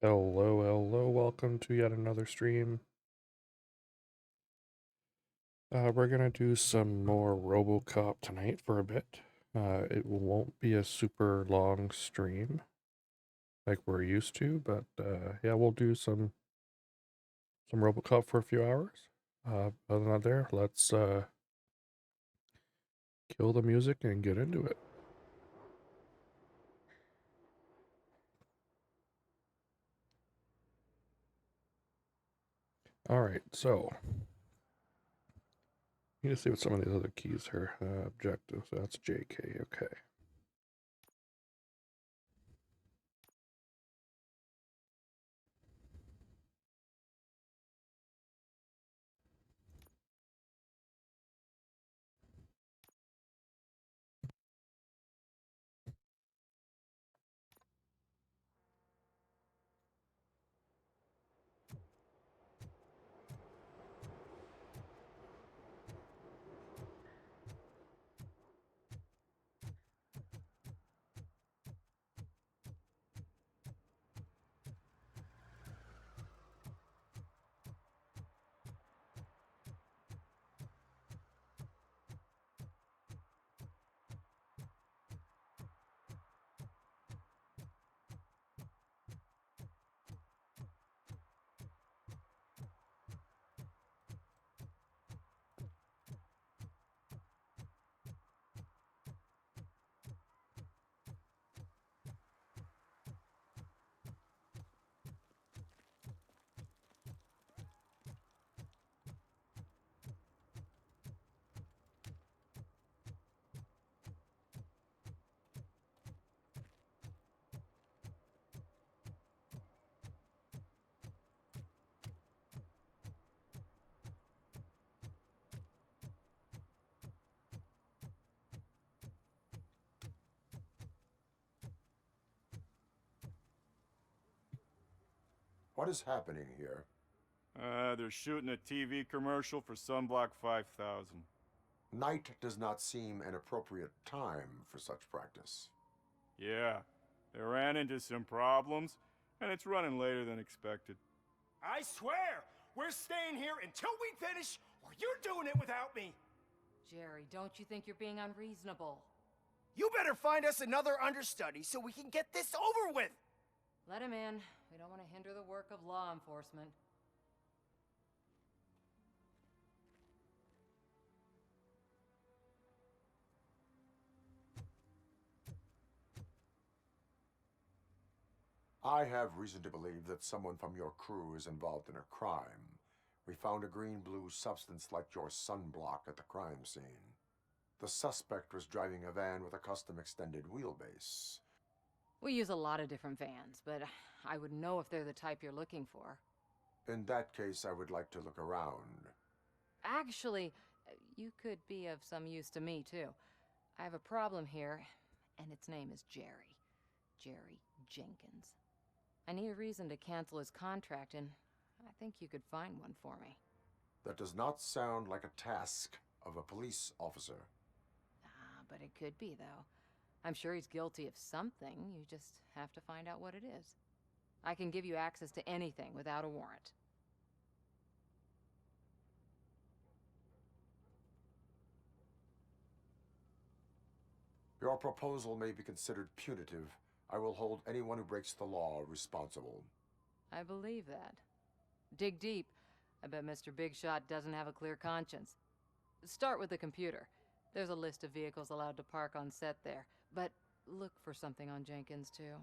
Hello, welcome to yet another stream. We're gonna do some more Robocop tonight for a bit. It won't be a super long stream like we're used to, but yeah, we'll do some Robocop for a few hours. Other than that, let's kill the music and get into it. All right, so you need to see what some of these other keys are. Objectives. That's JK. Okay. What is happening here? They're shooting a TV commercial for Sunblock 5000. Night does not seem an appropriate time for such practice. Yeah, they ran into some problems, and it's running later than expected. I swear, we're staying here until we finish, or you're doing it without me. Jerry, don't you think you're being unreasonable? You better find us another understudy so we can get this over with. Let him in. We don't want to hinder the work of law enforcement. I have reason to believe that someone from your crew is involved in a crime. We found a green-blue substance like your sunblock at the crime scene. The suspect was driving a van with a custom extended wheelbase. We use a lot of different vans, but I wouldn't know if they're the type you're looking for. In that case, I would like to look around. Actually, you could be of some use to me, too. I have a problem here, and its name is Jerry. Jerry Jenkins. I need a reason to cancel his contract, and I think you could find one for me. That does not sound like a task of a police officer. But it could be, though. I'm sure he's guilty of something. You just have to find out what it is. I can give you access to anything without a warrant. Your proposal may be considered punitive. I will hold anyone who breaks the law responsible. I believe that. Dig deep. I bet Mr. Big Shot doesn't have a clear conscience. Start with the computer. There's a list of vehicles allowed to park on set there, but look for something on Jenkins, too.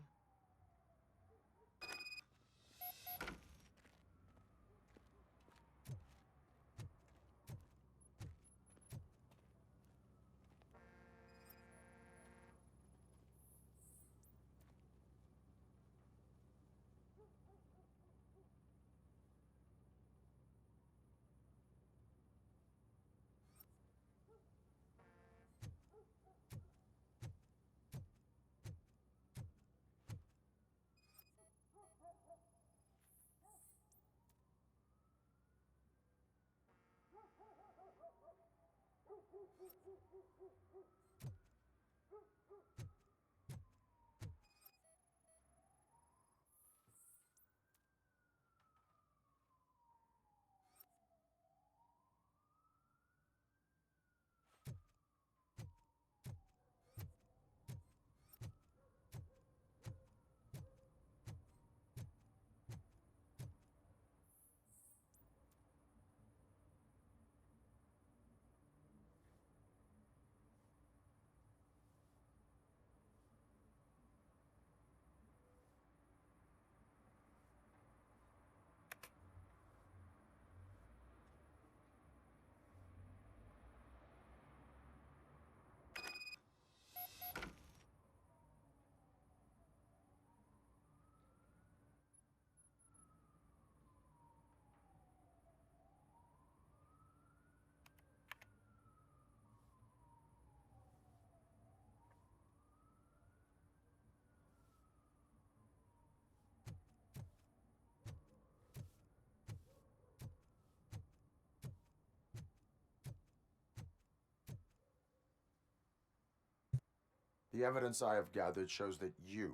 The evidence I have gathered shows that you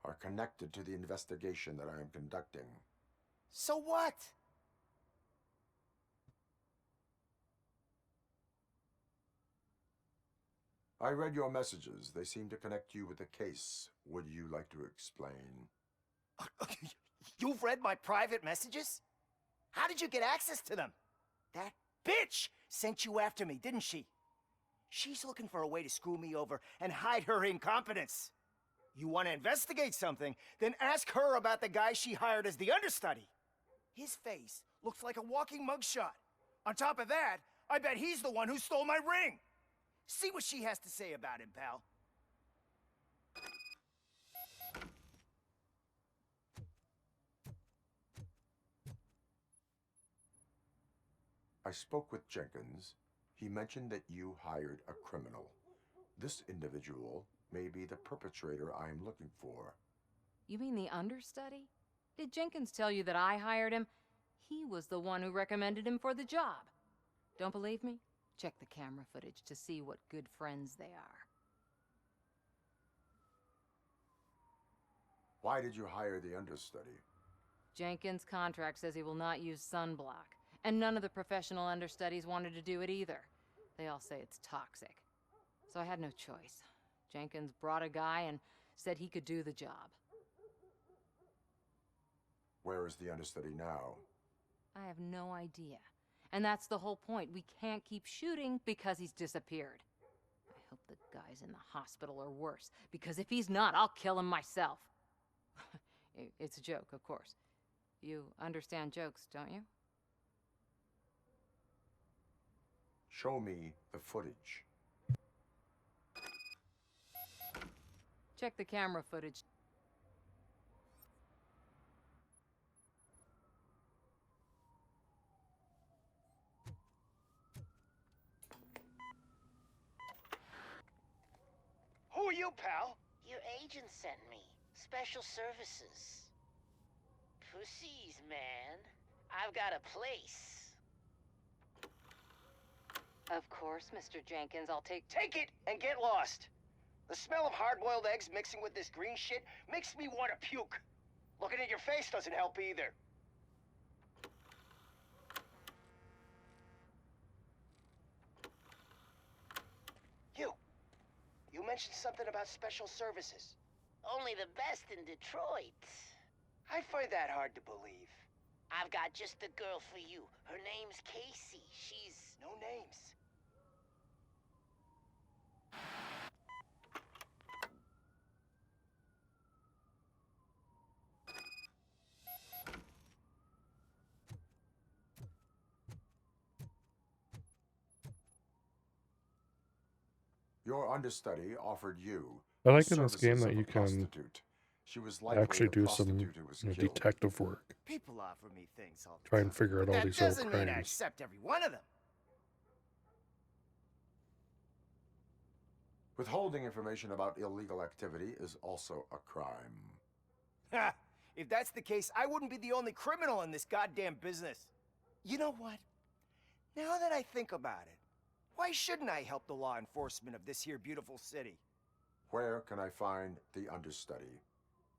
are connected to the investigation that I am conducting. So what? I read your messages. They seem to connect you with the case. Would you like to explain? You've read my private messages? How did you get access to them? That bitch sent you after me, didn't she? She's looking for a way to screw me over and hide her incompetence. You want to investigate something, then ask her about the guy she hired as the understudy. His face looks like a walking mugshot. On top of that, I bet he's the one who stole my ring. See what she has to say about him, pal. I spoke with Jenkins. He mentioned that you hired a criminal. This individual may be the perpetrator I am looking for. You mean the understudy? Did Jenkins tell you that I hired him? He was the one who recommended him for the job. Don't believe me? Check the camera footage to see what good friends they are. Why did you hire the understudy? Jenkins' contract says he will not use sunblock, and none of the professional understudies wanted to do it either. They all say it's toxic. So I had no choice. Jenkins brought a guy and said he could do the job. Where is the understudy now? I have no idea. And that's the whole point. We can't keep shooting because he's disappeared. I hope the guy's in the hospital or worse, because if he's not, I'll kill him myself. It's a joke, of course. You understand jokes, don't you? Show me the footage. Check the camera footage. Who are you, pal? Your agent sent me. Special services. Pussies, man. I've got a place. Of course, Mr. Jenkins, I'll take... Take it and get lost. The smell of hard-boiled eggs mixing with this green shit makes me want to puke. Looking at your face doesn't help either. You mentioned something about special services. Only the best in Detroit. I find that hard to believe. I've got just the girl for you. Her name's Casey. She's... No names. Your understudy offered you I like the in this game services that of you a can prostitute. She was likely actually the do some prostitute who was killed. detective work. People offer me things all the Try time. and figure out but all that these old doesn't mean I crimes. accept every one of them. Withholding information about illegal activity is also a crime. Ha! If that's the case, I wouldn't be the only criminal in this goddamn business. You know what? Now that I think about it, why shouldn't I help the law enforcement of this here beautiful city? Where can I find the understudy?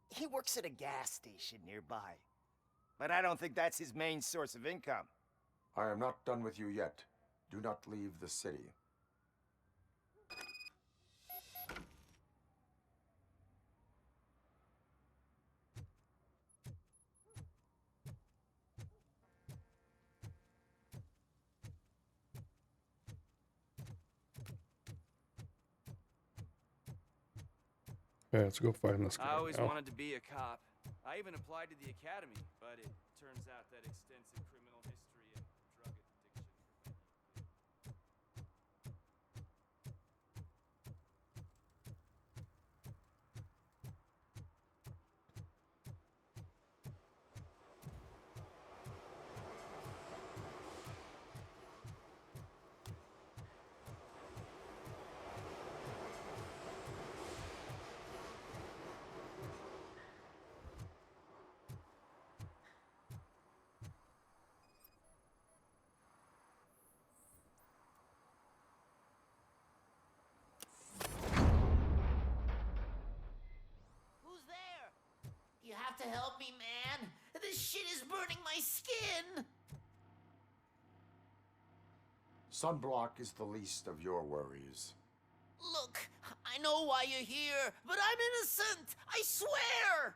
He works at a gas station nearby. But I don't think that's his main source of income. I am not done with you yet. Do not leave the city. Yeah, let's go find this guy I always now. wanted to be a cop. I even applied to the academy, but it turns out that extensive criminal history and drug addiction prevent you. have to help me, man. This shit is burning my skin. Sunblock is the least of your worries. Look, I know why you're here, but I'm innocent. I swear.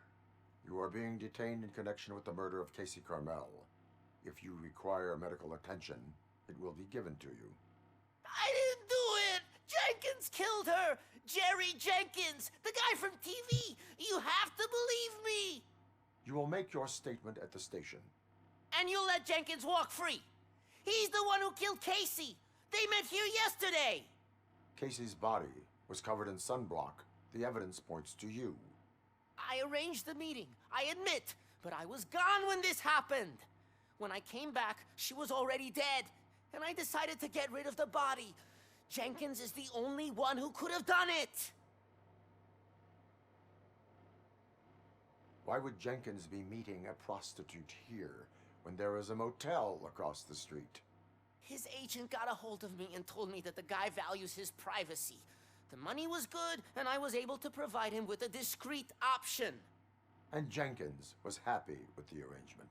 You are being detained in connection with the murder of Casey Carmel. If you require medical attention, it will be given to you. I didn't do it. Jenkins killed her. Jerry Jenkins, the guy from TV. You have to believe me. You will make your statement at the station. And you'll let Jenkins walk free. He's the one who killed Casey. They met here yesterday. Casey's body was covered in sunblock. The evidence points to you. I arranged the meeting, I admit, but I was gone when this happened. When I came back, she was already dead, and I decided to get rid of the body. Jenkins is the only one who could have done it. Why would Jenkins be meeting a prostitute here when there is a motel across the street? His agent got a hold of me and told me that the guy values his privacy. The money was good, and I was able to provide him with a discreet option. And Jenkins was happy with the arrangement.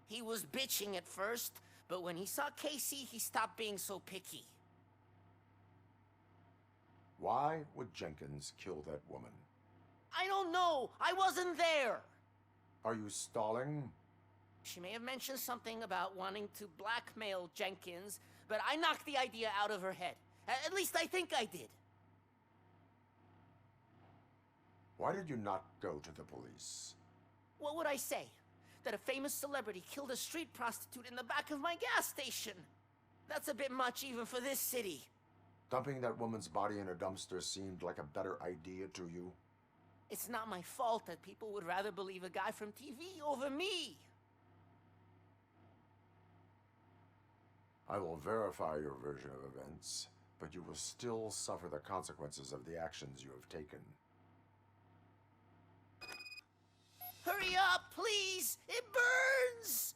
He was bitching at first, but when he saw Casey, he stopped being so picky. Why would Jenkins kill that woman? I don't know. I wasn't there. Are you stalling? She may have mentioned something about wanting to blackmail Jenkins, but I knocked the idea out of her head. At least I think I did. Why did you not go to the police? What would I say? That a famous celebrity killed a street prostitute in the back of my gas station? That's a bit much even for this city. Dumping that woman's body in a dumpster seemed like a better idea to you? It's not my fault that people would rather believe a guy from TV over me. I will verify your version of events, but you will still suffer the consequences of the actions you have taken. Hurry up, please! It burns!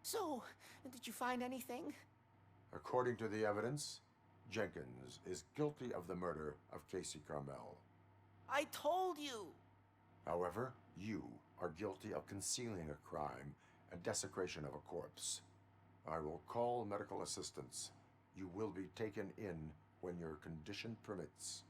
So, did you find anything? According to the evidence, Jenkins is guilty of the murder of Casey Carmel. I told you! However, you are guilty of concealing a crime and desecration of a corpse. I will call medical assistance. You will be taken in when your condition permits.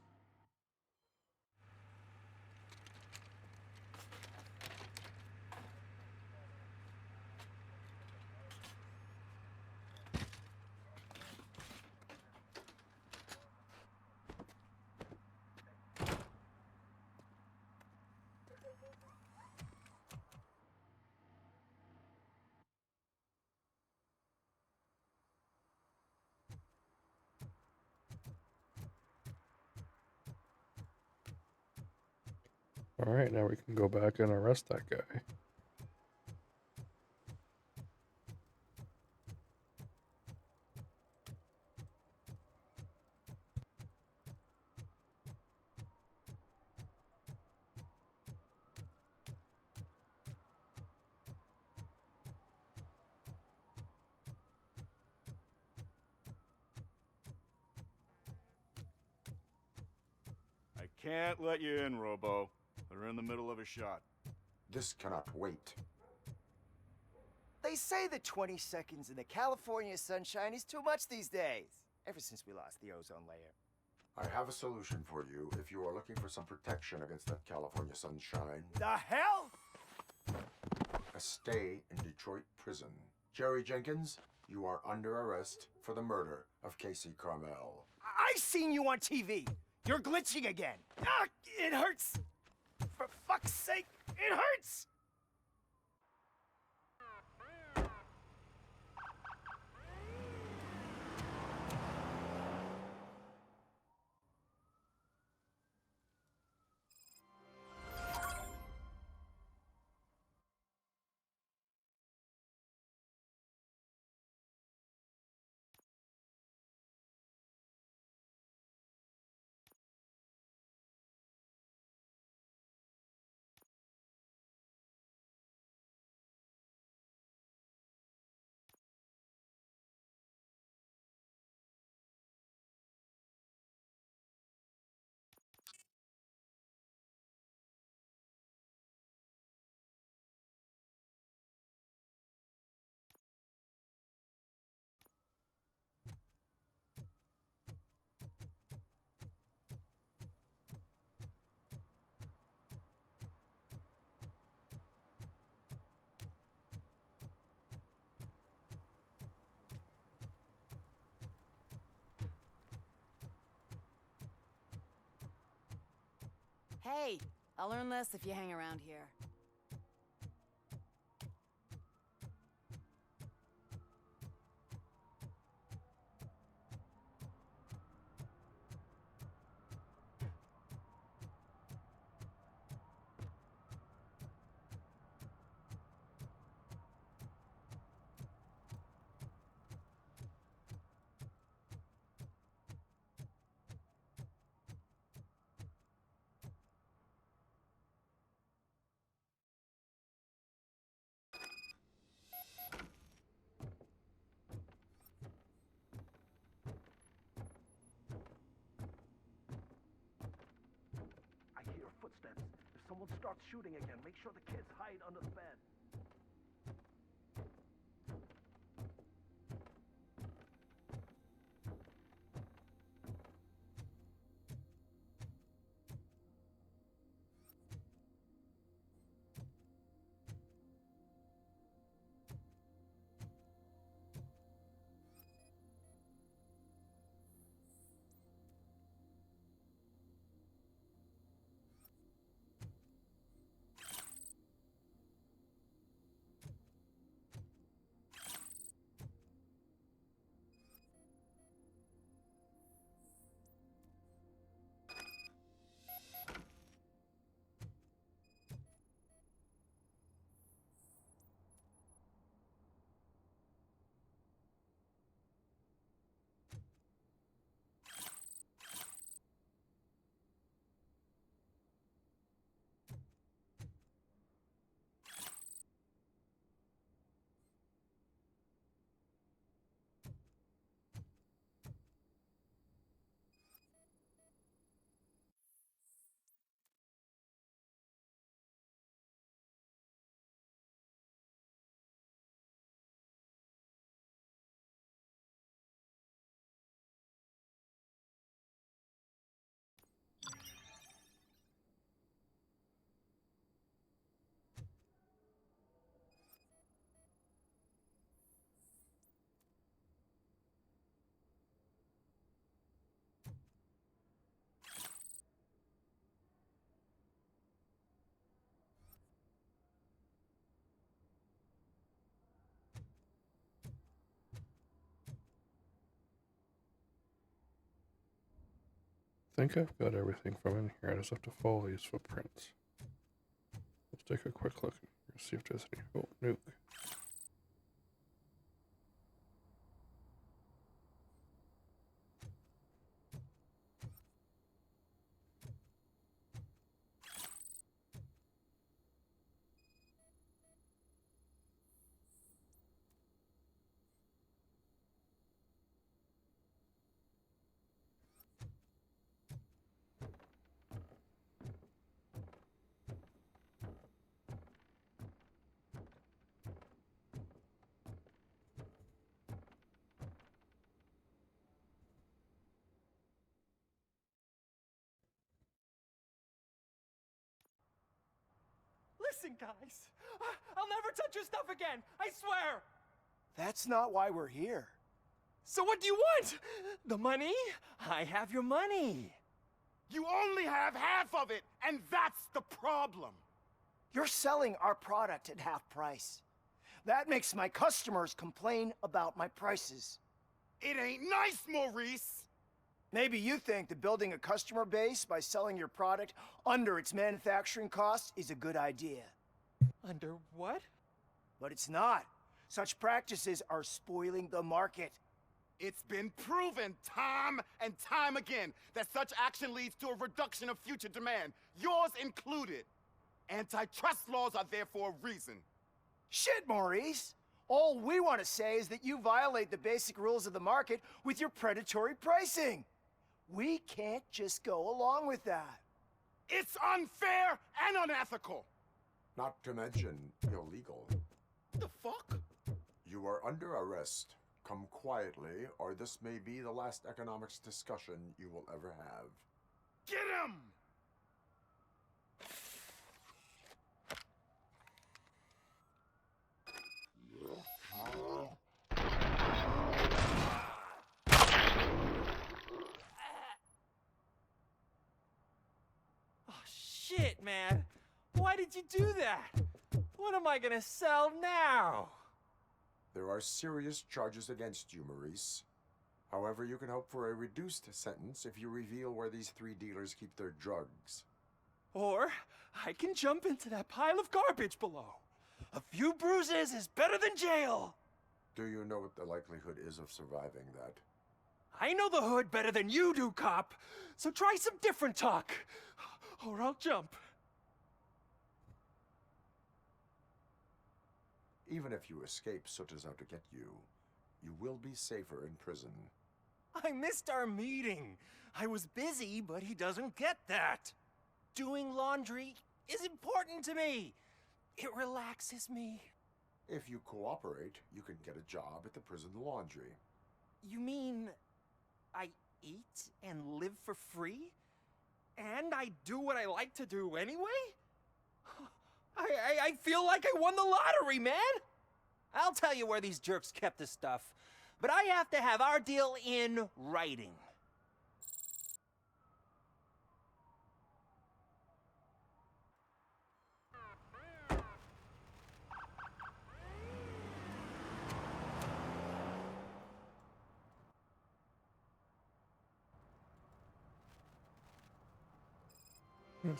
Alright, now we can go back and arrest that guy. I can't let you in, Robo. They're in the middle of a shot. This cannot wait. They say the 20 seconds in the California sunshine is too much these days, ever since we lost the ozone layer. I have a solution for you if you are looking for some protection against that California sunshine. The hell? A stay in Detroit prison. Jerry Jenkins, you are under arrest for the murder of Casey Carmel. I seen you on TV. You're glitching again. Ah, it hurts. For fuck's sake, it hurts. Hey, I'll learn less if you hang around here. I hear footsteps. If someone starts shooting again, make sure the kids hide under the bed. I think I've got everything from in here. I just have to follow these footprints. take a quick look and see if there's any. Oh, nuke. Listen, guys. I'll never touch your stuff again. I swear. That's not why we're here. So what do you want? The money? I have your money. You only have half of it, and that's the problem. You're selling our product at half price. That makes my customers complain about my prices. It ain't nice, Maurice. Maybe you think that building a customer base by selling your product under its manufacturing cost is a good idea. Under what? But it's not. Such practices are spoiling the market. It's been proven time and time again that such action leads to a reduction of future demand, yours included. Antitrust laws are there for a reason. Shit, Maurice! All we want to say is that you violate the basic rules of the market with your predatory pricing. We can't just go along with that. It's unfair and unethical. Not to mention illegal. The fuck? You are under arrest. Come quietly, or this may be the last economics discussion you will ever have. Get him! Oh, shit, man. Why did you do that? What am I gonna sell now? There are serious charges against you, Maurice. However, you can hope for a reduced sentence if you reveal where these 3 dealers keep their drugs. Or I can jump into that pile of garbage below. A few bruises is better than jail. Do you know what the likelihood is of surviving that? I know the hood better than you do, cop. So try some different talk, or I'll jump. Even if you escape Soot is out to get you, you will be safer in prison. I missed our meeting. I was busy, but he doesn't get that. Doing laundry is important to me. It relaxes me. If you cooperate, you can get a job at the prison laundry. You mean I eat and live for free? And I do what I like to do anyway? I feel like I won the lottery, man! I'll tell you where these jerks kept the stuff, but I have to have our deal in writing.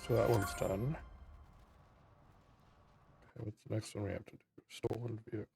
So that one's done. Okay, what's the next one we have to do? Stolen vehicle.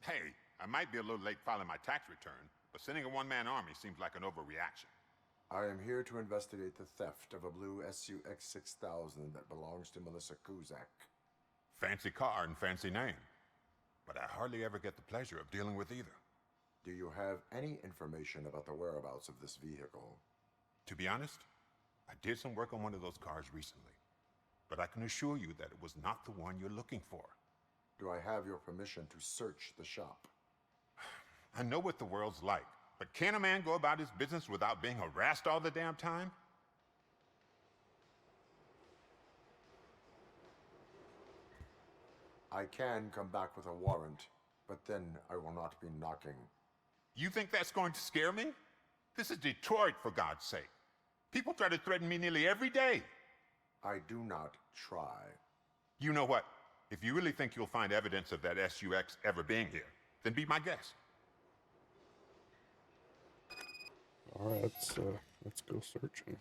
Hey, I might be a little late filing my tax return, but sending a one-man army seems like an overreaction. I am here to investigate the theft of a blue SUX 6000 that belongs to Melissa Kuzak. Fancy car and fancy name. But I hardly ever get the pleasure of dealing with either. Do you have any information about the whereabouts of this vehicle? To be honest, I did some work on one of those cars recently. But I can assure you that it was not the one you're looking for. Do I have your permission to search the shop? I know what the world's like, but can a man go about his business without being harassed all the damn time? I can come back with a warrant, but then I will not be knocking. You think that's going to scare me? This is Detroit, for God's sake. People try to threaten me nearly every day. I do not try. You know what? If you really think you'll find evidence of that SUX ever being here, then be my guest. All right, let's go searching.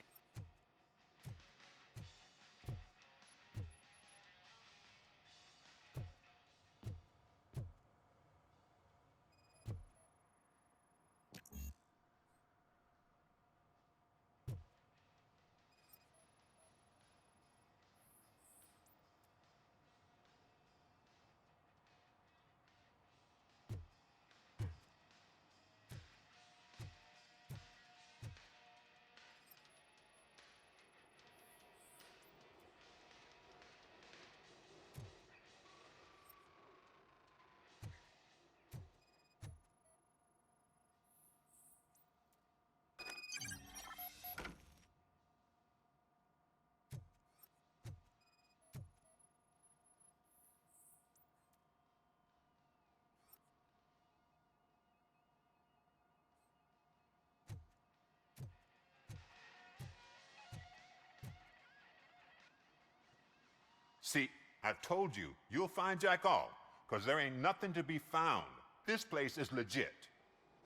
See, I've told you, you'll find Jack all, because there ain't nothing to be found. This place is legit.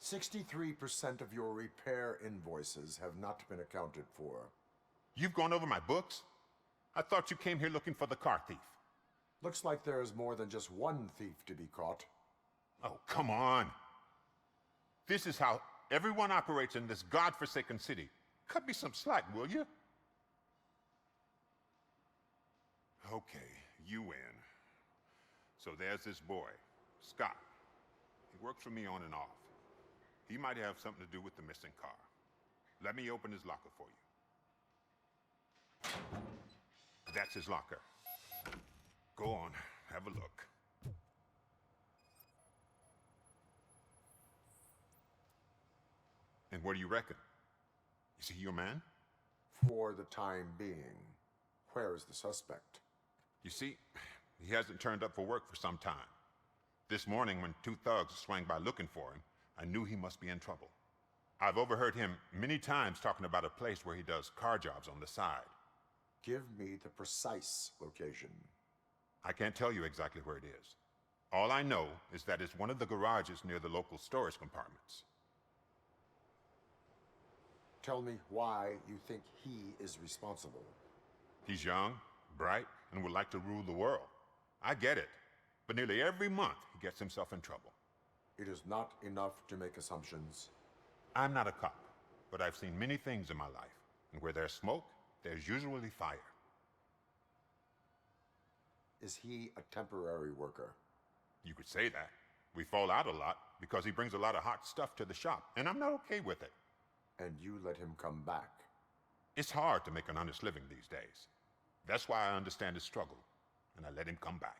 63% of your repair invoices have not been accounted for. You've gone over my books? I thought you came here looking for the car thief. Looks like there is more than just one thief to be caught. Oh, come on. This is how everyone operates in this godforsaken city. Cut me some slack, will you? Okay, you win. So there's this boy, Scott. He works for me on and off. He might have something to do with the missing car. Let me open his locker for you. That's his locker. Go on, have a look. And what do you reckon? Is he your man? For the time being. Where is the suspect? You see, he hasn't turned up for work for some time. This morning, when two thugs swang by looking for him, I knew he must be in trouble. I've overheard him many times talking about a place where he does car jobs on the side. Give me the precise location. I can't tell you exactly where it is. All I know is that it's one of the garages near the local storage compartments. Tell me why you think he is responsible. He's young, bright, and would like to rule the world. I get it. But nearly every month, he gets himself in trouble. It is not enough to make assumptions. I'm not a cop, but I've seen many things in my life. And where there's smoke, there's usually fire. Is he a temporary worker? You could say that. We fall out a lot because he brings a lot of hot stuff to the shop, and I'm not okay with it. And you let him come back? It's hard to make an honest living these days. That's why I understand his struggle, and I let him come back.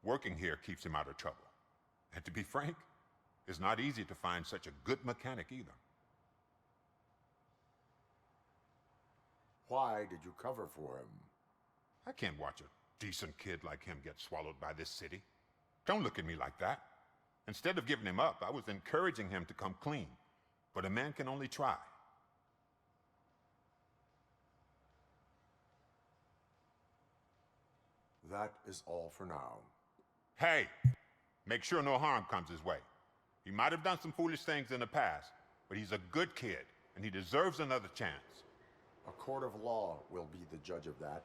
Working here keeps him out of trouble. And to be frank, it's not easy to find such a good mechanic either. Why did you cover for him? I can't watch a decent kid like him get swallowed by this city. Don't look at me like that. Instead of giving him up, I was encouraging him to come clean. But a man can only try. That is all for now. Hey, make sure no harm comes his way. He might have done some foolish things in the past, but he's a good kid, and he deserves another chance. A court of law will be the judge of that.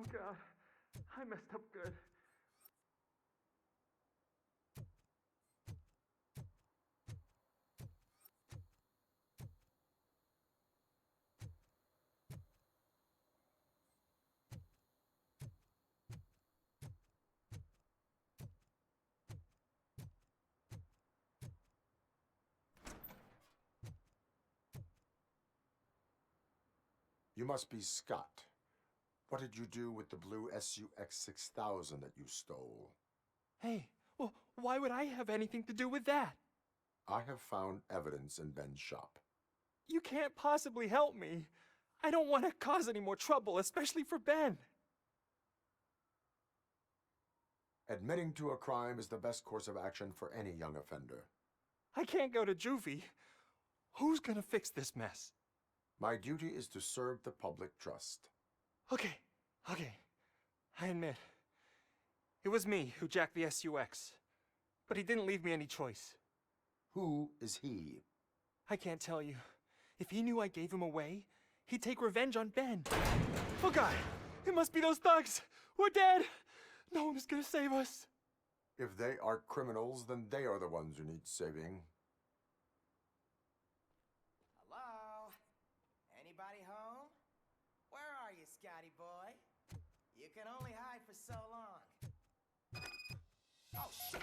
Oh God, I messed up good. You must be Scott. What did you do with the blue SUX 6000 that you stole? Hey, well, why would I have anything to do with that? I have found evidence in Ben's shop. You can't possibly help me. I don't want to cause any more trouble, especially for Ben. Admitting to a crime is the best course of action for any young offender. I can't go to juvie. Who's gonna fix this mess? My duty is to serve the public trust. Okay. I admit. It was me who jacked the SUX. But he didn't leave me any choice. Who is he? I can't tell you. If he knew I gave him away, he'd take revenge on Ben. Oh God! It must be those thugs! We're dead! No one is gonna save us. If they are criminals, then they are the ones who need saving. Hello? Anybody home? Where are you, Scotty boy? You can only hide for so long. Oh, shit!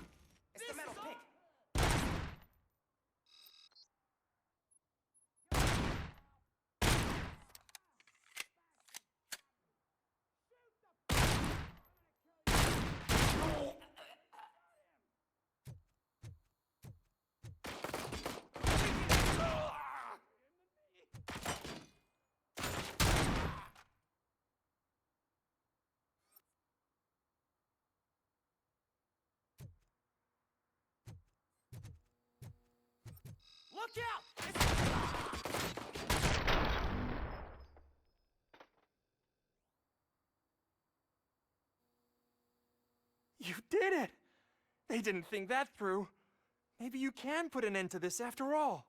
It's the metal pig! Look out! You did it! They didn't think that through. Maybe you can put an end to this after all.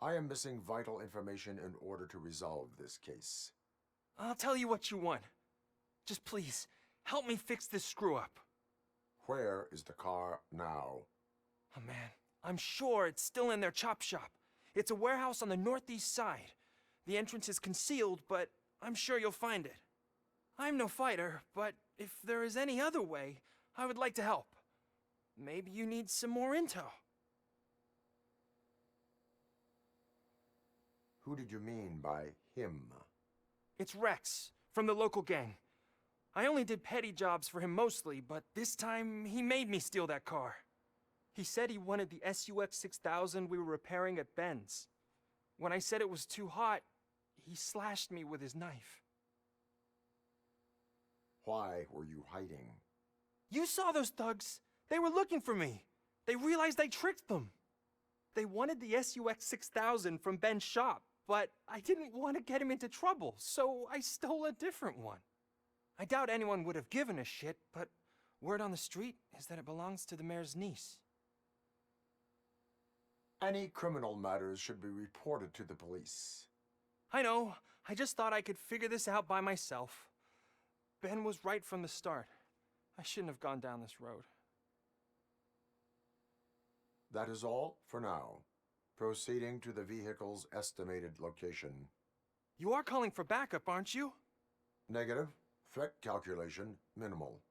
I am missing vital information in order to resolve this case. I'll tell you what you want. Just please, help me fix this screw-up. Where is the car now? Oh man, I'm sure it's still in their chop shop. It's a warehouse on the northeast side. The entrance is concealed, but I'm sure you'll find it. I'm no fighter, but if there is any other way, I would like to help. Maybe you need some more intel. Who did you mean by him? It's Rex, from the local gang. I only did petty jobs for him mostly, but this time he made me steal that car. He said he wanted the SUX 6000 we were repairing at Ben's. When I said it was too hot, he slashed me with his knife. Why were you hiding? You saw those thugs. They were looking for me. They realized I tricked them. They wanted the SUX 6000 from Ben's shop, but I didn't want to get him into trouble, so I stole a different one. I doubt anyone would have given a shit, but word on the street is that it belongs to the mayor's niece. Any criminal matters should be reported to the police. I know. I just thought I could figure this out by myself. Ben was right from the start. I shouldn't have gone down this road. That is all for now. Proceeding to the vehicle's estimated location. You are calling for backup, aren't you? Negative. Threat calculation minimal.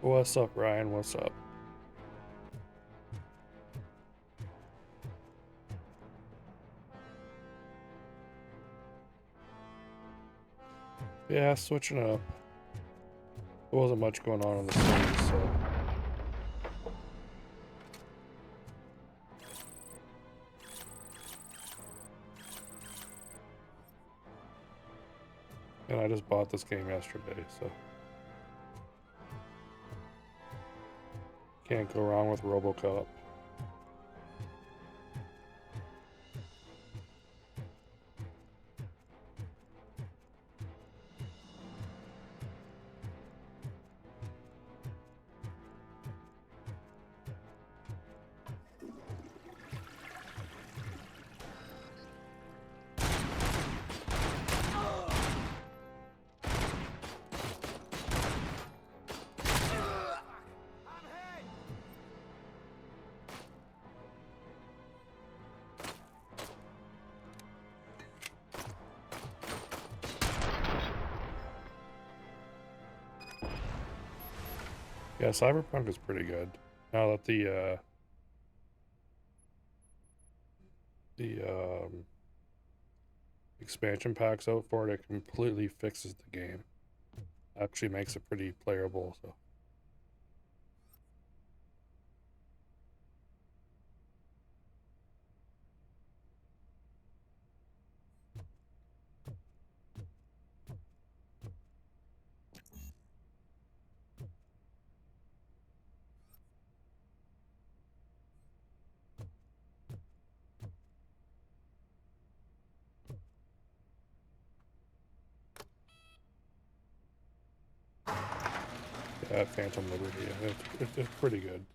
What's up, Ryan? What's up? Yeah, switching up. There wasn't much going on in the city, so. And I just bought this game yesterday, so. Can't go wrong with Robocop. Yeah, Cyberpunk is pretty good. Now that the expansion pack's out for it, it completely fixes the game. Actually makes it pretty playable, so. Yeah, Phantom Liberty, yeah, it's pretty good.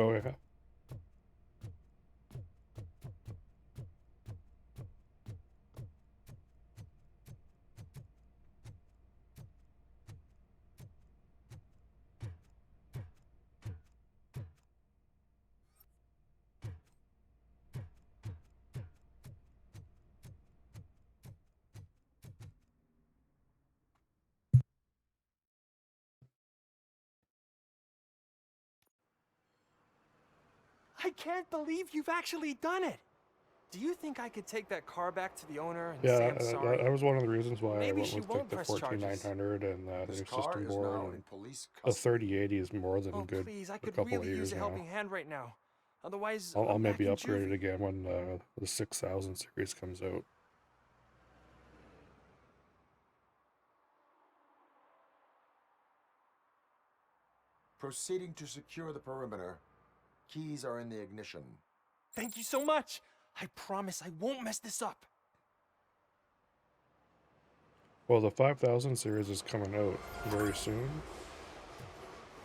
Oh yeah. I can't believe you've actually done it. Do you think I could take that car back to the owner and Yeah, say I'm sorry? that was one of the reasons why I Maybe went she with like won't the press 14900 and the This new car system is board, now in and police the custody. 3080 is more than Oh, good please, I a could couple of really use years a now. helping hand right now. Otherwise, I'll I'm back maybe in upgrade it juvie. again when the 6000 series comes out. Proceeding to secure the perimeter. Keys are in the ignition. Thank you so much. I promise I won't mess this up. Well, the 5000 series is coming out very soon.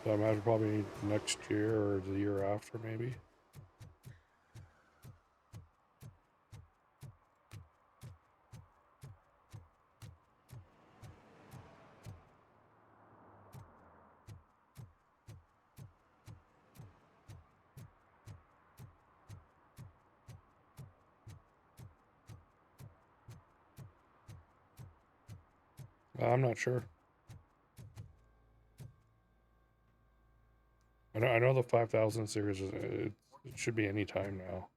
So I imagine probably next year or the year after, maybe. I'm not sure. I know the 5000 series is it should be any time now.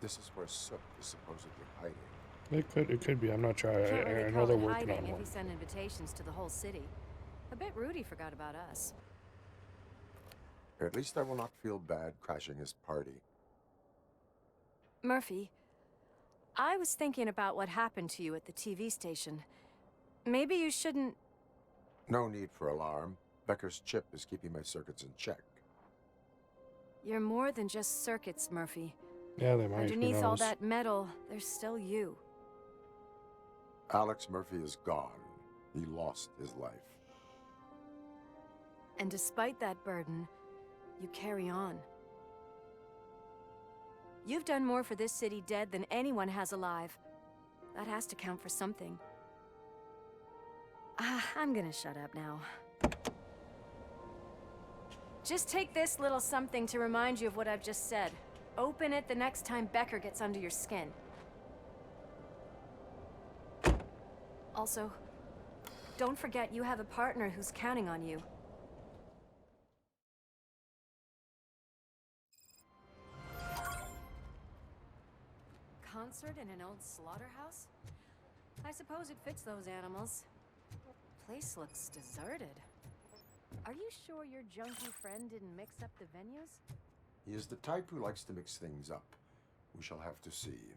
This is where Sook is supposedly hiding. It could be. I'm not sure. Can't really I know call they're it working hiding on if one. you send invitations to the whole city. I bet Rudy forgot about us. At least I will not feel bad crashing his party. Murphy, I was thinking about what happened to you at the TV station. Maybe you shouldn't... No need for alarm. Becker's chip is keeping my circuits in check. You're more than just circuits, Murphy. Yeah, they might. Who Underneath all knows? that metal, there's still you. Alex Murphy is gone. He lost his life. And despite that burden, you carry on. You've done more for this city dead than anyone has alive. That has to count for something. I'm gonna shut up now. Just take this little something to remind you of what I've just said. Open it the next time Becker gets under your skin. Also, don't forget you have a partner who's counting on you. Concert in an old slaughterhouse? I suppose it fits those animals. Place looks deserted. Are you sure your junkie friend didn't mix up the venues? He is the type who likes to mix things up. We shall have to see.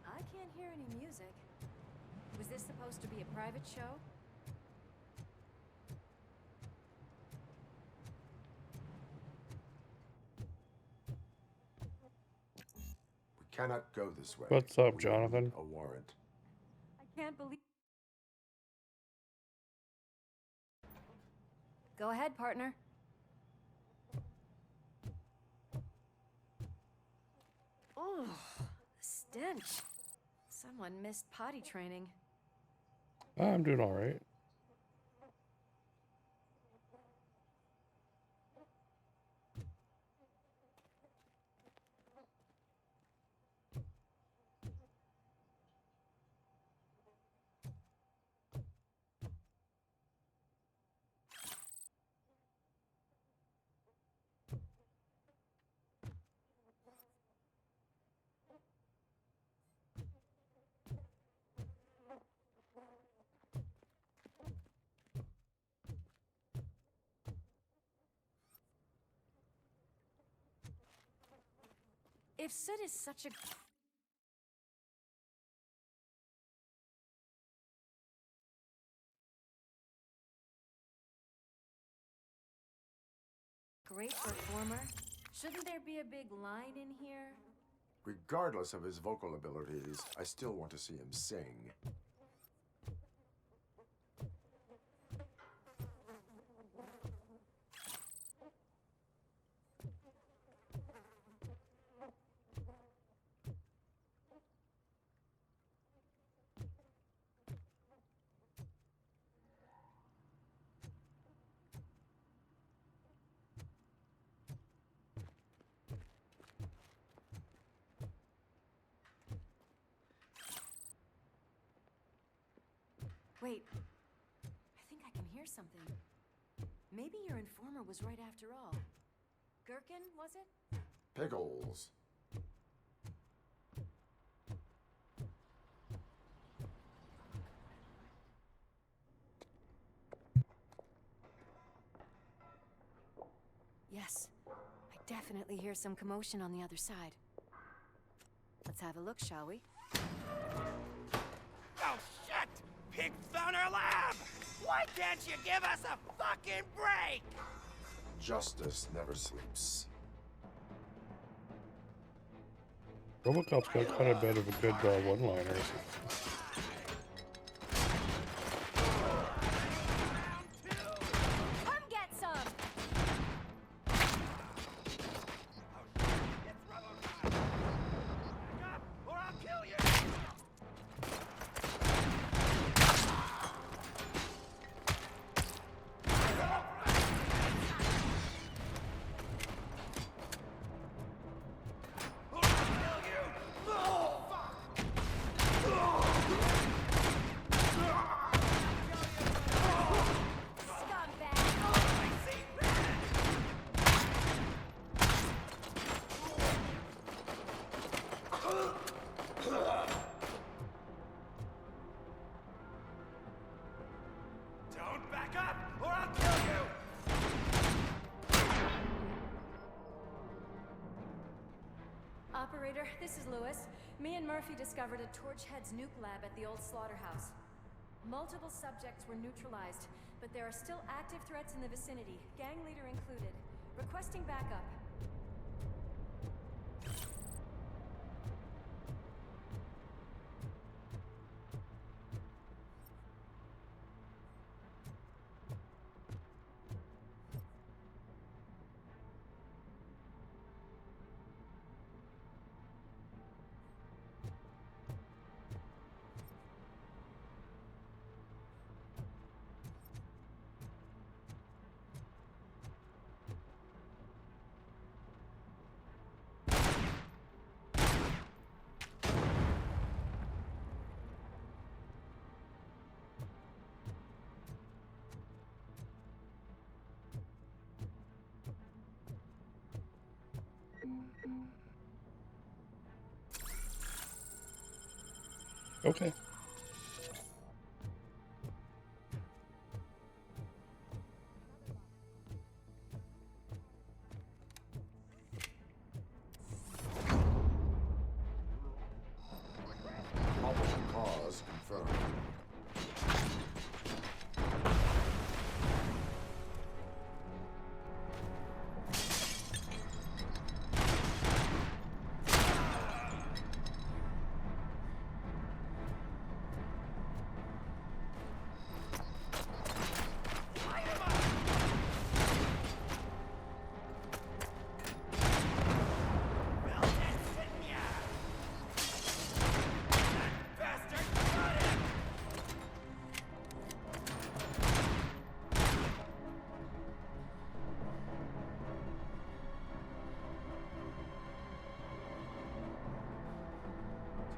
I can't hear any music. Was this supposed to be a private show? We cannot go this way. What's up, We Jonathan? need a warrant. I can't believe... Go ahead, partner. Oh, stench. Someone missed potty training. I'm doing all right. If Sid is such a... great performer, shouldn't there be a big line in here? Regardless of his vocal abilities, I still want to see him sing. Wait, I think I can hear something. Maybe your informer was right after all. Gherkin, was it? Pickles. Yes, I definitely hear some commotion on the other side. Let's have a look, shall we? Oh, shit! Pig found our lab! Why can't you give us a fucking break? Justice never sleeps. Robocop's got quite a bit of a good one-liners. Come get some! It's Robocop! Back up, or I'll kill you! Or I'll kill you! Oh, fuck! Operator, this is Lewis. Me and Murphy discovered a Torchhead's nuke lab at the old slaughterhouse. Multiple subjects were neutralized, but there are still active threats in the vicinity, gang leader included. Requesting backup. Okay. Probable cause confirmed.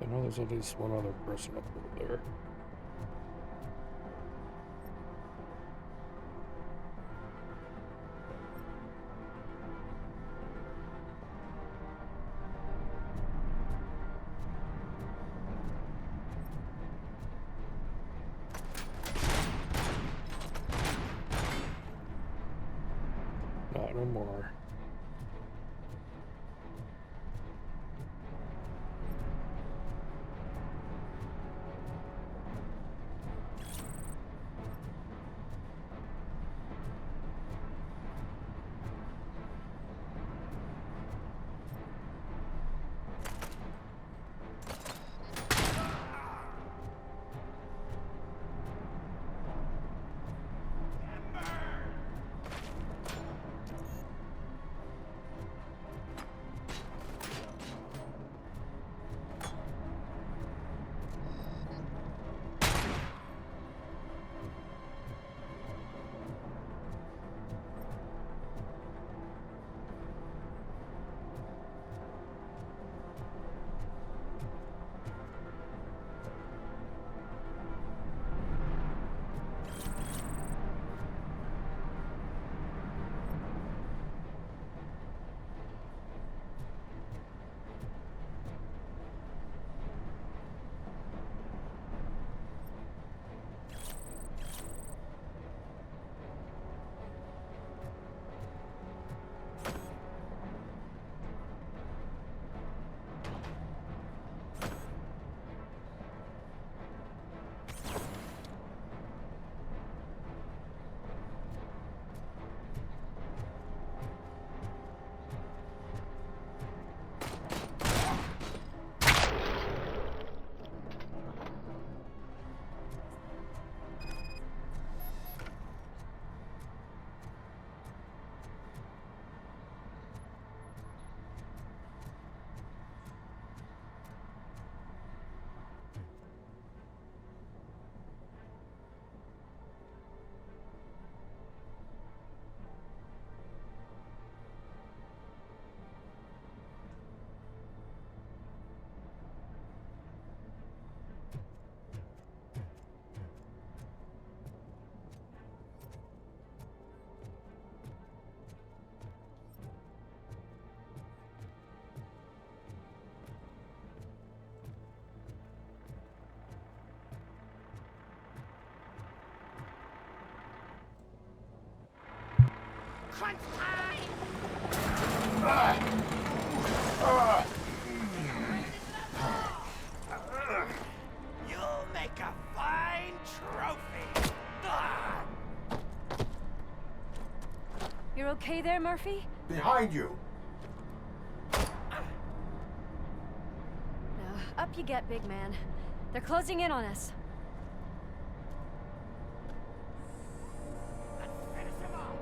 I know there's at least one other person up over there. Not no more. Crunch time! make a fine trophy. Ah! You're okay there, Murphy? Behind you! Now, up you get, big man. They're closing in on us. Let's finish him off.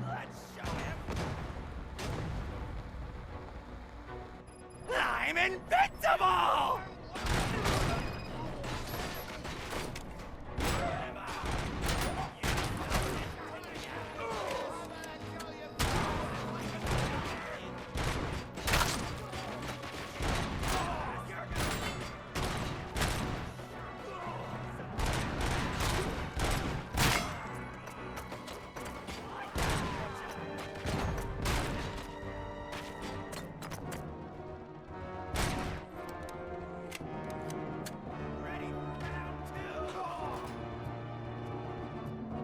Let's show him. I'm invincible!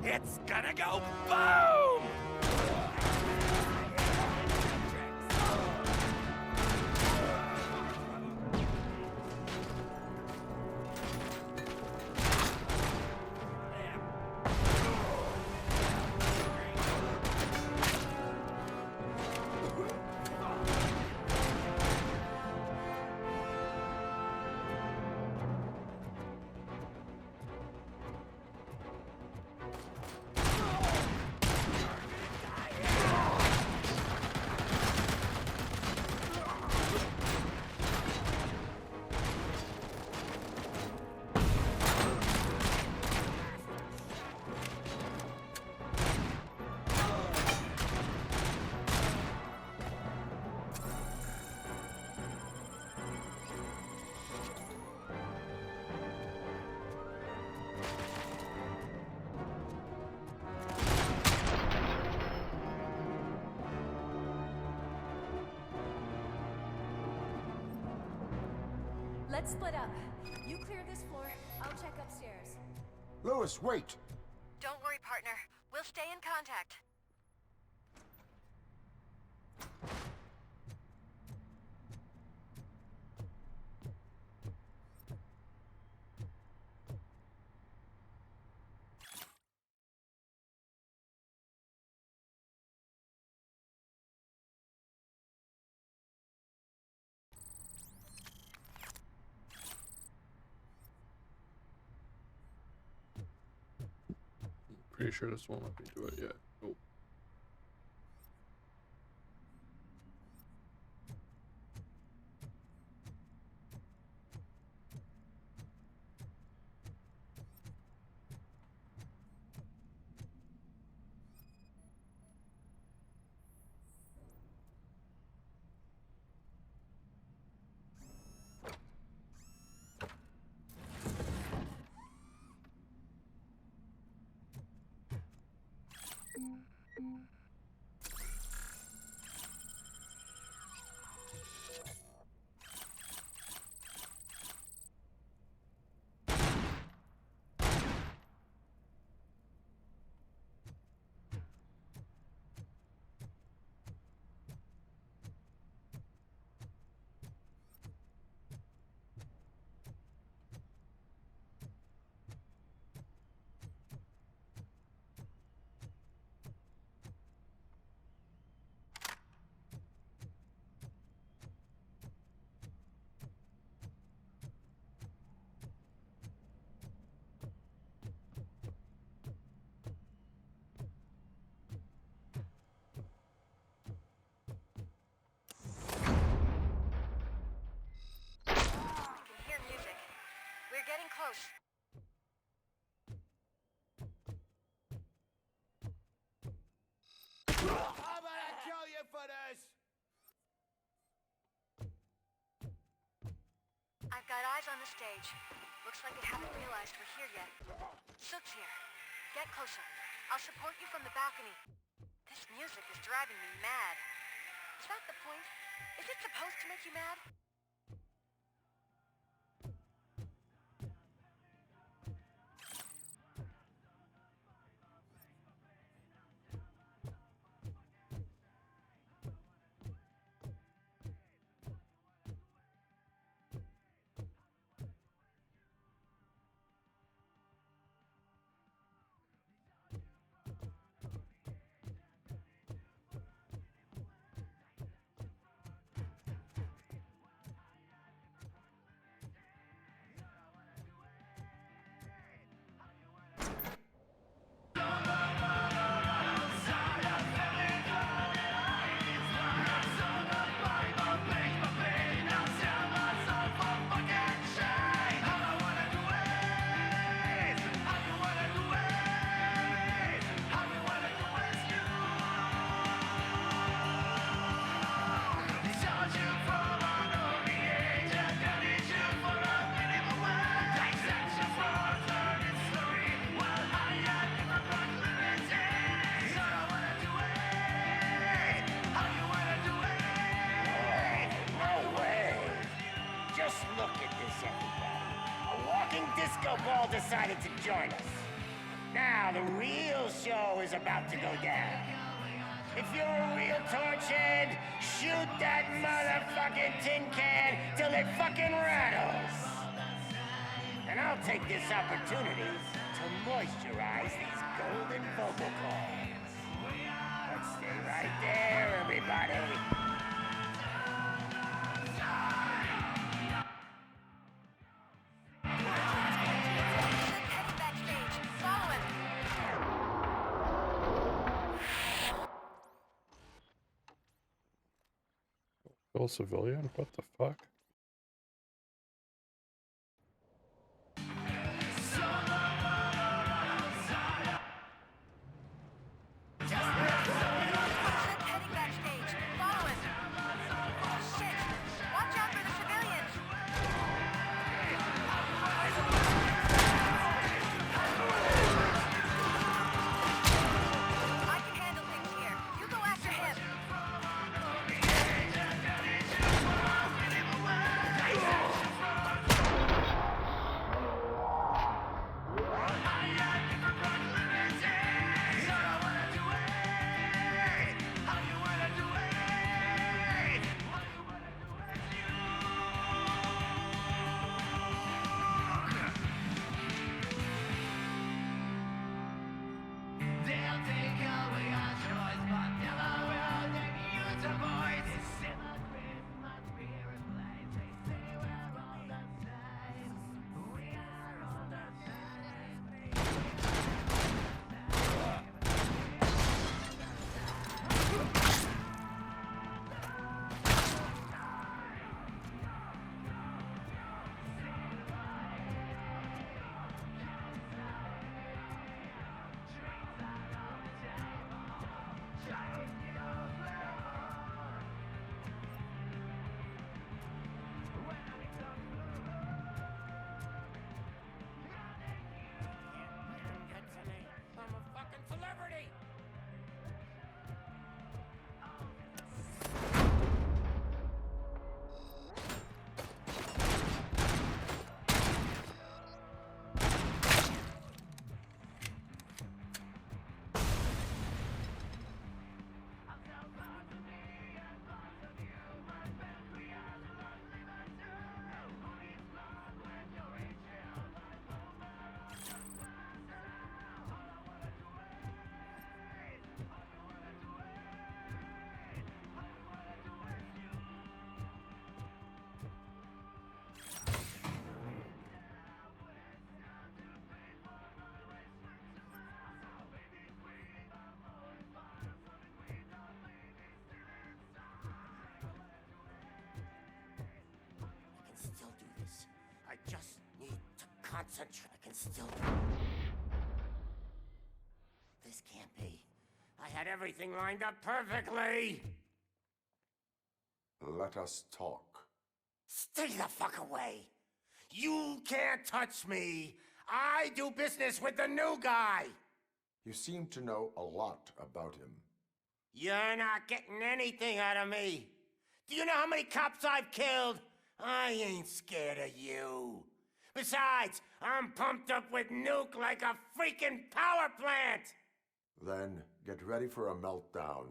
It's gonna go boom! Let's split up. You clear this floor, I'll check upstairs. Lewis, wait! Don't worry, partner. We'll stay in contact. Pretty sure this won't let me do it yet. Oh. How about I kill you for this? I've got eyes on the stage. Looks like they haven't realized we're here yet. Sook's here. Get closer. I'll support you from the balcony. This music is driving me mad. Is that the point? Is it supposed to make you mad? Look at this, everybody. A walking disco ball decided to join us. Now the real show is about to go down. If you're a real torchhead, shoot that motherfucking tin can till it fucking rattles. And I'll take this opportunity to moisturize these golden vocal cords. But stay right there, everybody. Heading backstage. Follow him. Kill a civilian? What the fuck? Heading backstage. Follow him. Shit. Watch out for the civilians. I can handle things here. You go after him. I'm a fucking celebrity! I can still do this. I just need to concentrate. I can still do it. This can't be. I had everything lined up perfectly. Let us talk. Stay the fuck away. You can't touch me. I do business with the new guy. You seem to know a lot about him. You're not getting anything out of me. Do you know how many cops I've killed? I ain't scared of you. Besides, I'm pumped up with nuke like a freaking power plant. Then get ready for a meltdown.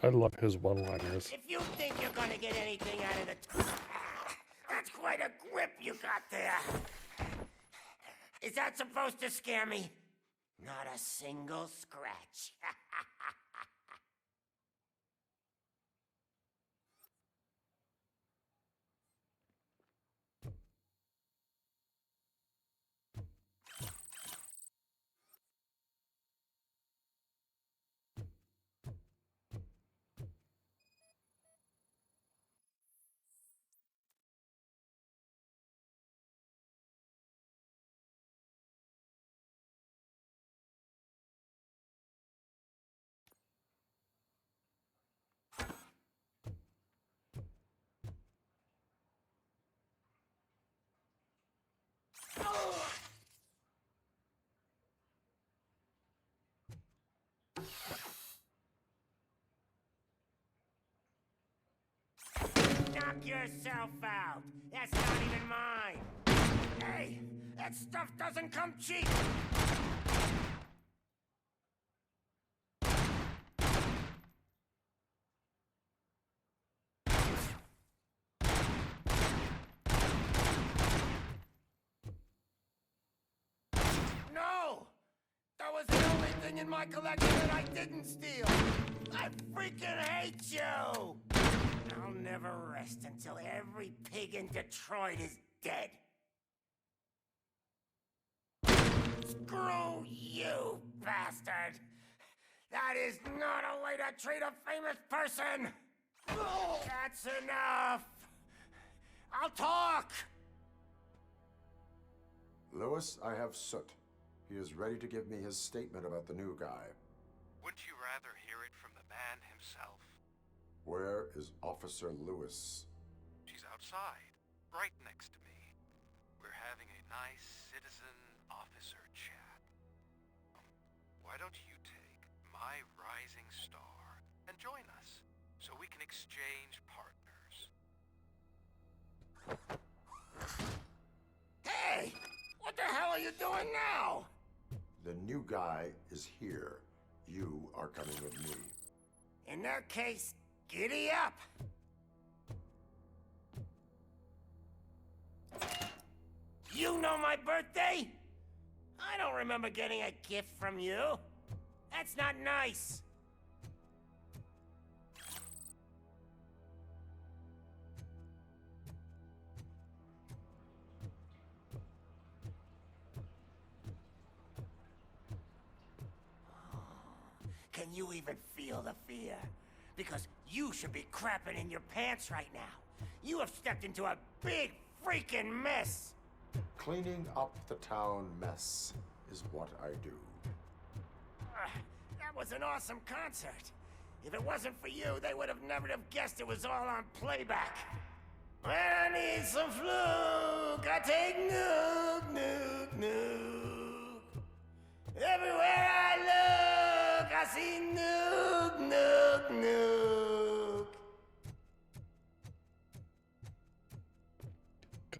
I love his one-liners. If you think you're gonna get anything out of the... That's quite a grip you got there. Is that supposed to scare me? Not a single scratch. Knock yourself out. That's not even mine. Hey, that stuff doesn't come cheap. No! That was the only thing in my collection that I didn't steal! I freaking hate you! I'll never rest until every pig in Detroit is dead. Screw you, bastard! That is not a way to treat a famous person! That's enough! I'll talk! Lewis, I have Soot. He is ready to give me his statement about the new guy. Wouldn't you rather hear it from the man himself? Where is Officer Lewis? She's outside, right next to me. We're having a nice citizen-officer chat. Why don't you take my rising star and join us, so we can exchange partners? Hey! What the hell are you doing now? The new guy is here. You are coming with me. In that case, giddy up! You know my birthday? I don't remember getting a gift from you. That's not nice. Can you even feel the fear? Because you should be crapping in your pants right now. You have stepped into a big freaking mess. Cleaning up the town mess is what I do. That was an awesome concert. If it wasn't for you, they would have never have guessed it was all on playback. When I need some fluke, I take nuke, nuke, nuke. Everywhere I look, I see nuke, nuke, nuke.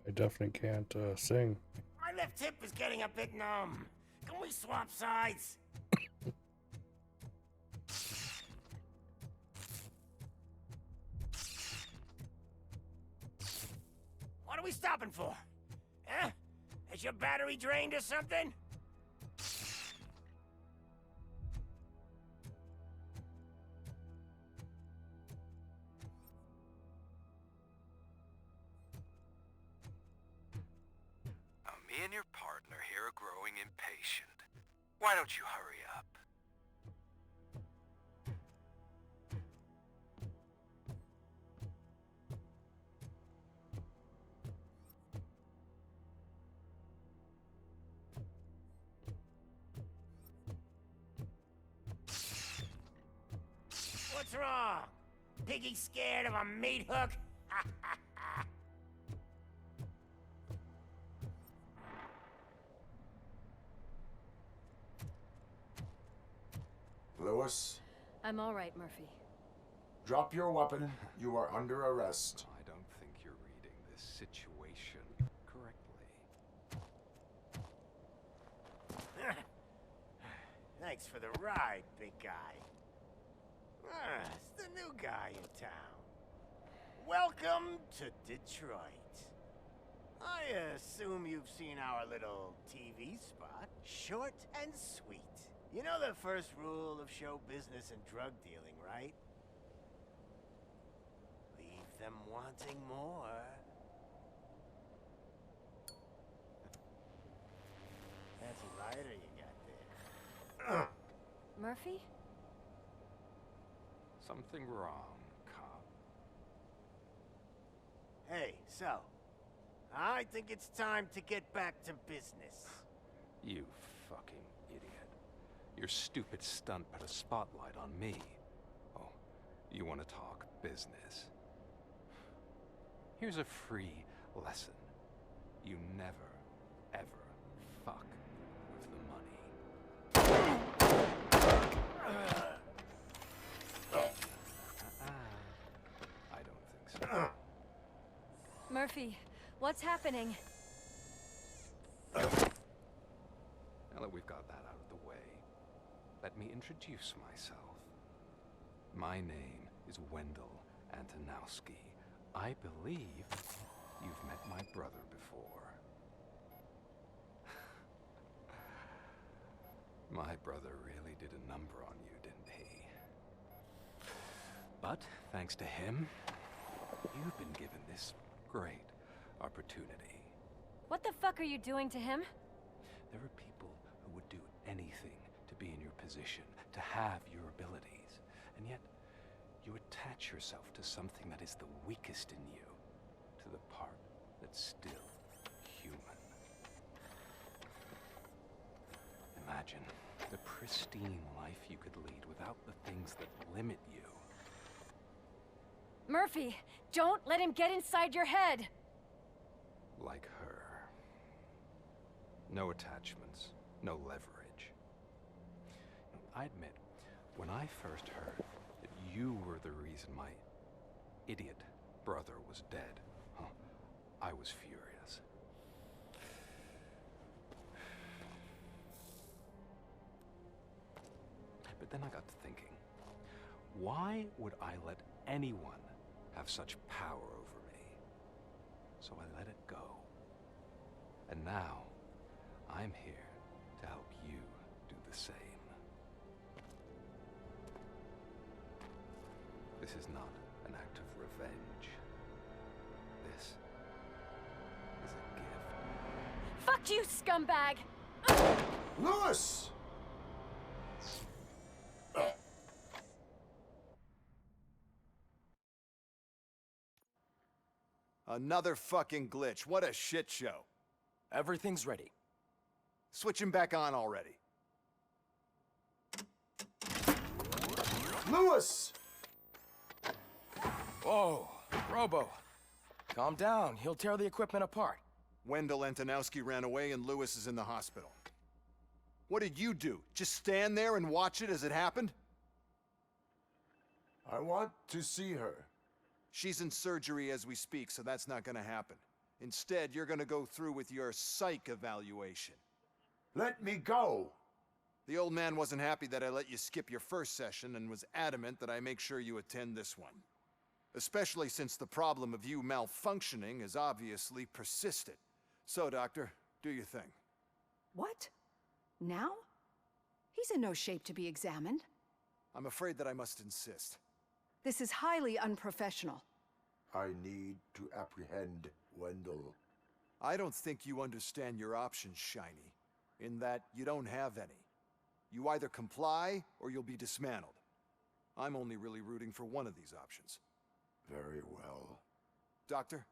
I definitely can't sing. My left hip is getting a bit numb. Can we swap sides? What are we stopping for? Huh? Is your battery drained or something? Me and your partner here are growing impatient. Why don't you hurry up? What's wrong? Piggy scared of a meat hook? Lewis, I'm all right, Murphy. drop your weapon. You are under arrest. I don't think you're reading this situation correctly. Thanks for the ride, big guy. It's the new guy in town. Welcome to Detroit. I assume you've seen our little TV spot. Short and sweet. You know the first rule of show business and drug dealing, right? Leave them wanting more. That's a rider you got there. Murphy? Something wrong, cop. Hey, so, I think it's time to get back to business. You fucking idiot. Your stupid stunt put a spotlight on me. Oh, you want to talk business? Here's a free lesson. You never, ever fuck with the money. I don't think so. Murphy, what's happening? Now that we've got that out of the way, let me introduce myself. My name is Wendell Antonowski. I believe you've met my brother before. My brother really did a number on you, didn't he? But thanks to him, you've been given this great opportunity. What the fuck are you doing to him? There are people who would do anything to be in your position, to have your abilities, and yet you attach yourself to something that is the weakest in you, to the part that's still human. Imagine the pristine life you could lead without the things that limit you. Murphy, don't let him get inside your head! Like her. No attachments, no leverage. I admit, when I first heard that you were the reason my idiot brother was dead, I was furious. But then I got to thinking, why would I let anyone have such power over me? So I let it go. And now, I'm here to help you do the same. This is not an act of revenge. This is a gift. Fuck you, scumbag! Lewis! Another fucking glitch. What a shit show. Everything's ready. Switch him back on already. Lewis! Whoa, Robo. Calm down. He'll tear the equipment apart. Wendell Antonowski ran away and Lewis is in the hospital. What did you do? Just stand there and watch it as it happened? I want to see her. She's in surgery as we speak, so that's not gonna happen. Instead, you're gonna go through with your psych evaluation. Let me go! The old man wasn't happy that I let you skip your first session and was adamant that I make sure you attend this one. Especially since the problem of you malfunctioning has obviously persisted. So, Doctor, do your thing. What? Now? He's in no shape to be examined. I'm afraid that I must insist. This is highly unprofessional. I need to apprehend Wendell. I don't think you understand your options, Shiny. In that you don't have any. You either comply or you'll be dismantled. I'm only really rooting for one of these options. Very well. Doctor?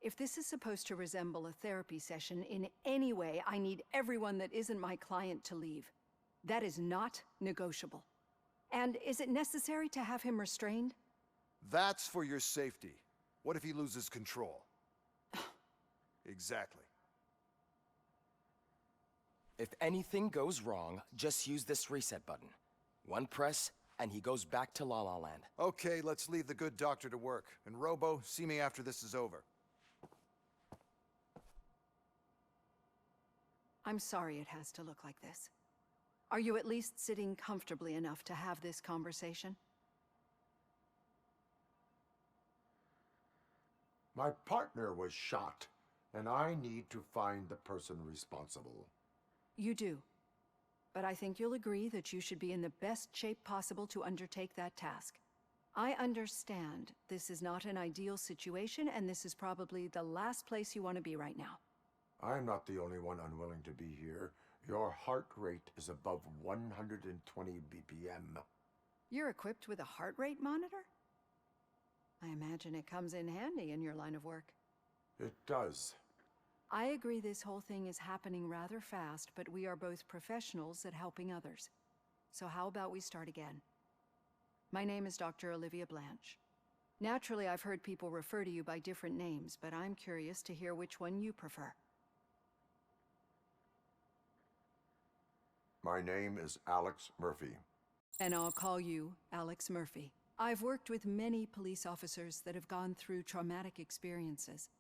If this is supposed to resemble a therapy session in any way, I need everyone that isn't my client to leave. That is not negotiable. And is it necessary to have him restrained? That's for your safety. What if he loses control? Exactly. If anything goes wrong, just use this reset button. One press, and he goes back to La La Land. Okay, let's leave the good doctor to work. And Robo, see me after this is over. I'm sorry it has to look like this. Are you at least sitting comfortably enough to have this conversation? My partner was shot, and I need to find the person responsible. You do. But I think you'll agree that you should be in the best shape possible to undertake that task. I understand this is not an ideal situation, and this is probably the last place you want to be right now. I'm not the only one unwilling to be here. Your heart rate is above 120 BPM. You're equipped with a heart rate monitor? I imagine it comes in handy in your line of work. It does. I agree this whole thing is happening rather fast, but we are both professionals at helping others. So how about we start again? My name is Dr. Olivia Blanche. Naturally, I've heard people refer to you by different names, but I'm curious to hear which one you prefer. My name is Alex Murphy. And I'll call you Alex Murphy. I've worked with many police officers that have gone through traumatic experiences.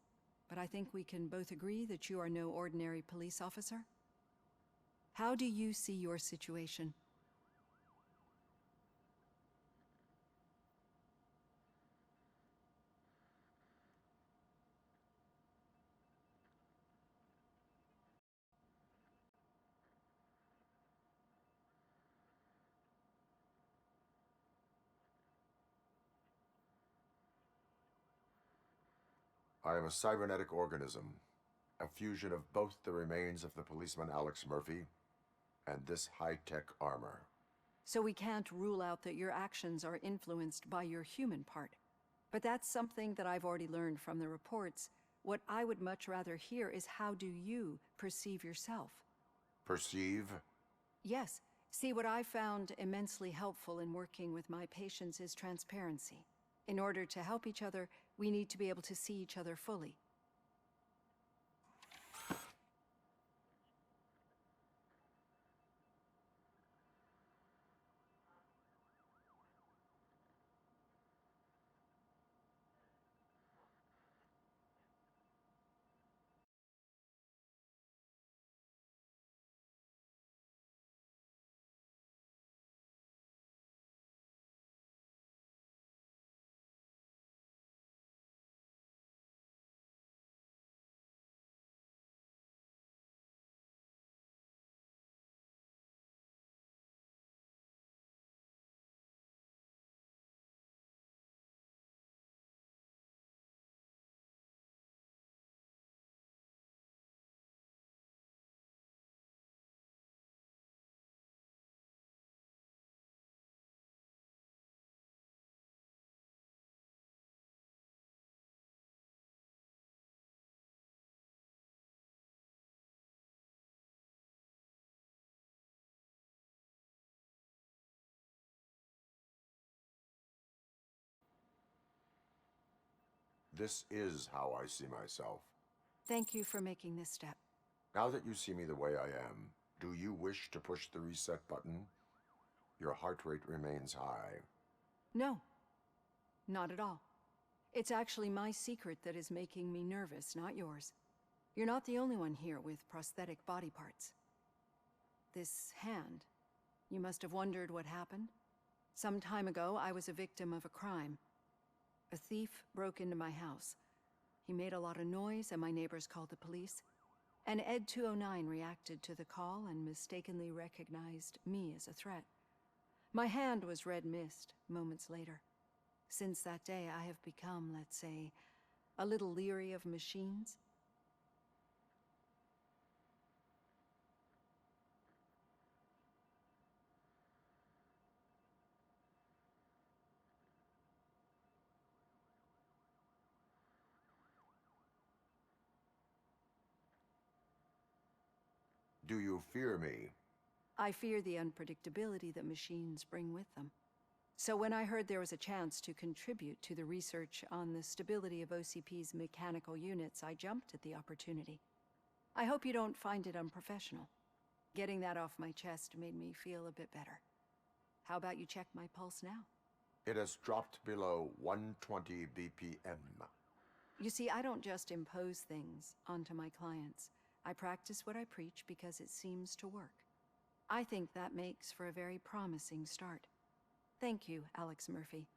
but I think we can both agree that you are no ordinary police officer. How do you see your situation? I am a cybernetic organism, a fusion of both the remains of the policeman Alex Murphy and this high-tech armor. So we can't rule out that your actions are influenced by your human part. But that's something that I've already learned from the reports. What I would much rather hear is how do you perceive yourself? Perceive? Yes. See, what I found immensely helpful in working with my patients is transparency. In order to help each other, we need to be able to see each other fully. This is how I see myself. Thank you for making this step. Now that you see me the way I am, do you wish to push the reset button? Your heart rate remains high. No, not at all. It's actually my secret that is making me nervous, not yours. You're not the only one here with prosthetic body parts. This hand, you must have wondered what happened. Some time ago, I was a victim of a crime. A thief broke into my house. He made a lot of noise and my neighbors called the police. And Ed 209 reacted to the call and mistakenly recognized me as a threat. My hand was red mist moments later. Since that day, I have become, let's say, a little leery of machines. Do you fear me? I fear the unpredictability that machines bring with them. So when I heard there was a chance to contribute to the research on the stability of OCP's mechanical units, I jumped at the opportunity. I hope you don't find it unprofessional. Getting that off my chest made me feel a bit better. How about you check my pulse now? It has dropped below 120 BPM. You see, I don't just impose things onto my clients. I practice what I preach because it seems to work. I think that makes for a very promising start. Thank you, Alex Murphy.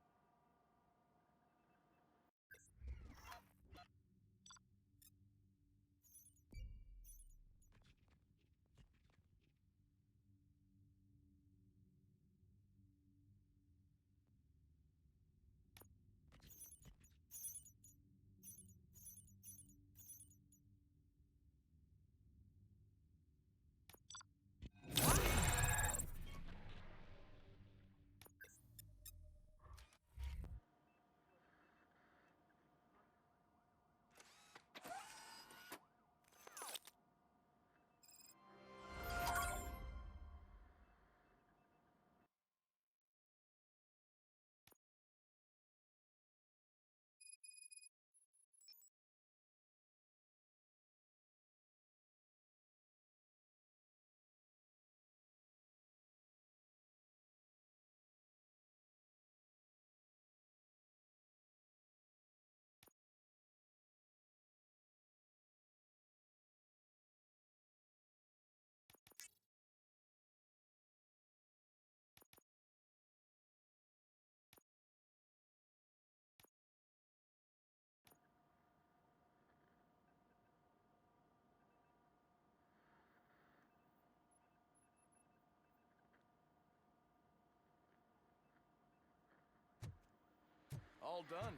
All done.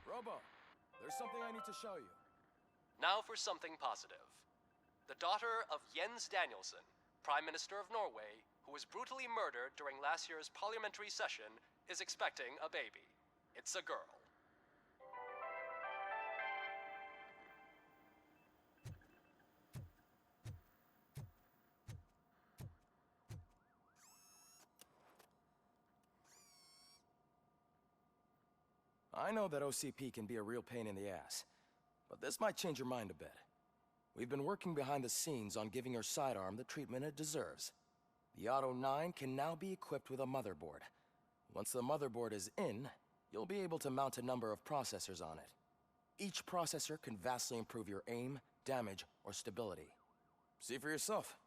Robo, there's something I need to show you. Now for something positive. The daughter of Jens Danielson, Prime Minister of Norway, who was brutally murdered during last year's parliamentary session, is expecting a baby. It's a girl. I know that OCP can be a real pain in the ass, but this might change your mind a bit. We've been working behind the scenes on giving your sidearm the treatment it deserves. The Auto 9 can now be equipped with a motherboard. Once the motherboard is in, you'll be able to mount a number of processors on it. Each processor can vastly improve your aim, damage, or stability. See for yourself.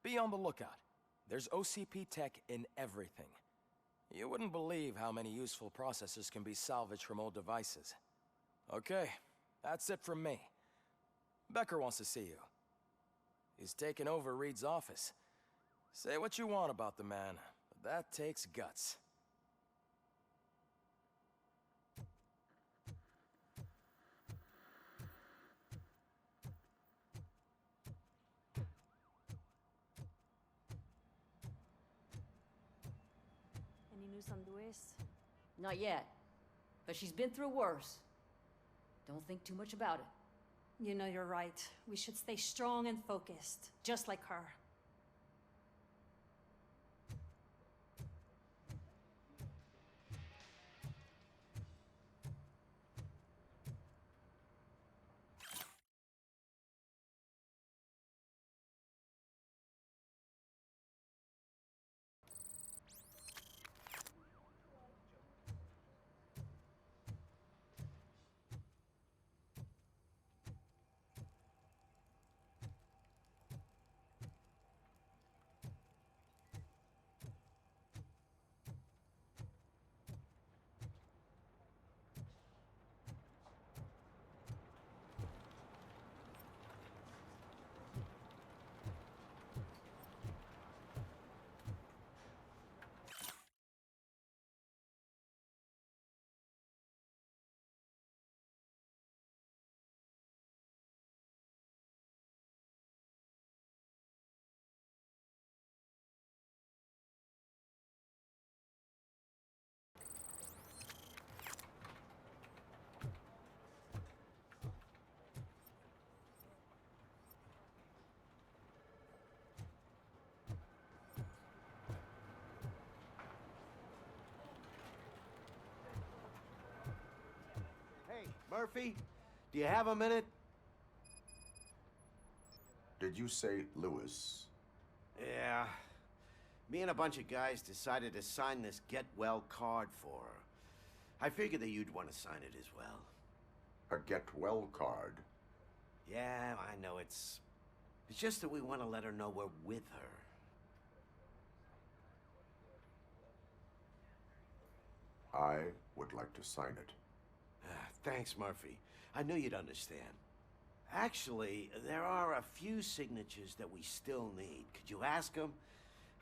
Be on the lookout. There's OCP tech in everything. You wouldn't believe how many useful processors can be salvaged from old devices. Okay, that's it from me. Becker wants to see you. He's taken over Reed's office. Say what you want about the man, but that takes guts. Any news on Luis? Not yet. But she's been through worse. Don't think too much about it. You know you're right. We should stay strong and focused, just like her. Hey, Murphy, do you have a minute? Did you say Lewis? Yeah. Me and a bunch of guys decided to sign this get well card for her. I figured that you'd want to sign it as well. A get well card? Yeah, I know it's just that we want to let her know we're with her. I would like to sign it. Thanks, Murphy. I knew you'd understand. Actually, there are a few signatures that we still need. Could you ask them?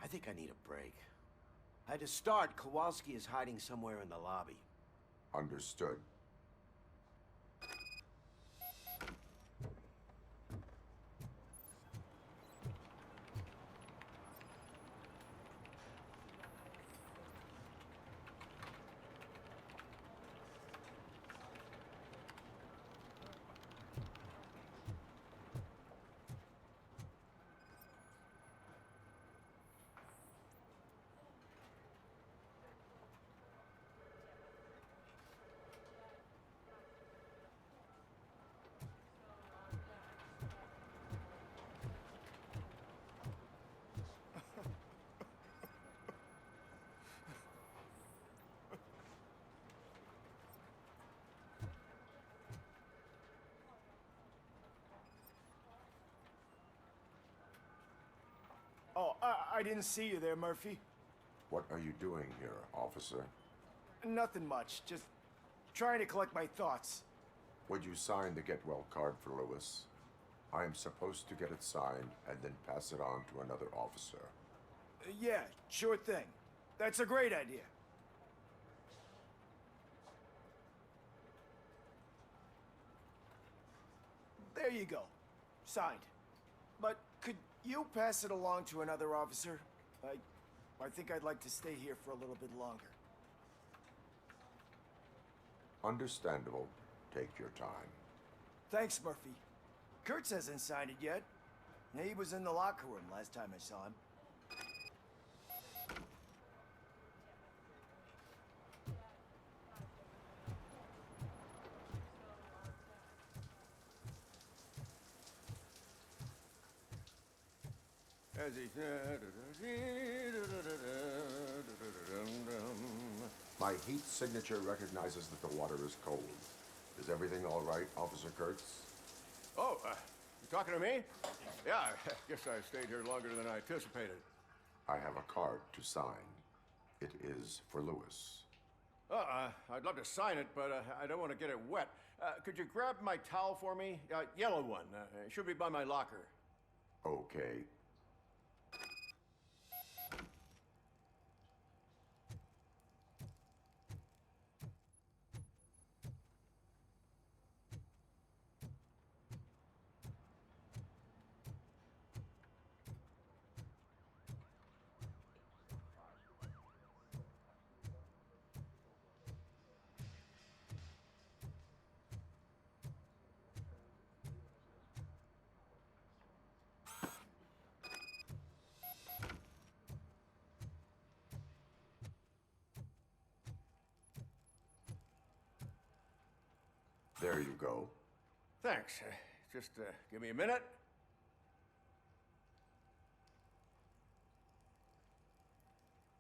I think I need a break. To start, Kowalski is hiding somewhere in the lobby. Understood. Oh, I didn't see you there, Murphy. What are you doing here, officer? Nothing much, just trying to collect my thoughts. Would you sign the get well card for Lewis? I am supposed to get it signed and then pass it on to another officer. Yeah, sure thing. That's a great idea. There you go. Signed. But could you pass it along to another officer? I think I'd like to stay here for a little bit longer. Understandable. Take your time. Thanks, Murphy. Kurtz hasn't signed it yet. He was in the locker room last time I saw him. As he My heat signature recognizes that the water is cold. Is everything all right, Officer Kurtz? Oh, you talking to me? Yeah, I guess I stayed here longer than I anticipated. I have a card to sign. It is for Lewis. I'd love to sign it, but I don't want to get it wet. Could you grab my towel for me? Yellow one. It should be by my locker. Okay. There you go. Thanks. Just give me a minute.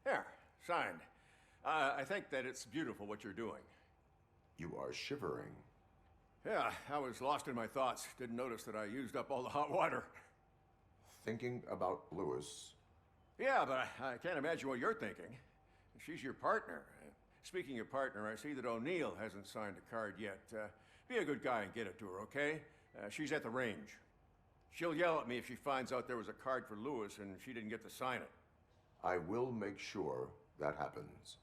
There, signed. I think that it's beautiful what you're doing. You are shivering. Yeah, I was lost in my thoughts. Didn't notice that I used up all the hot water. Thinking about Lewis. Yeah, but I can't imagine what you're thinking. She's your partner. Speaking of partner, I see that O'Neill hasn't signed a card yet. Be a good guy and get it to her, okay? She's at the range. She'll yell at me if she finds out there was a card for Lewis and she didn't get to sign it. I will make sure that happens.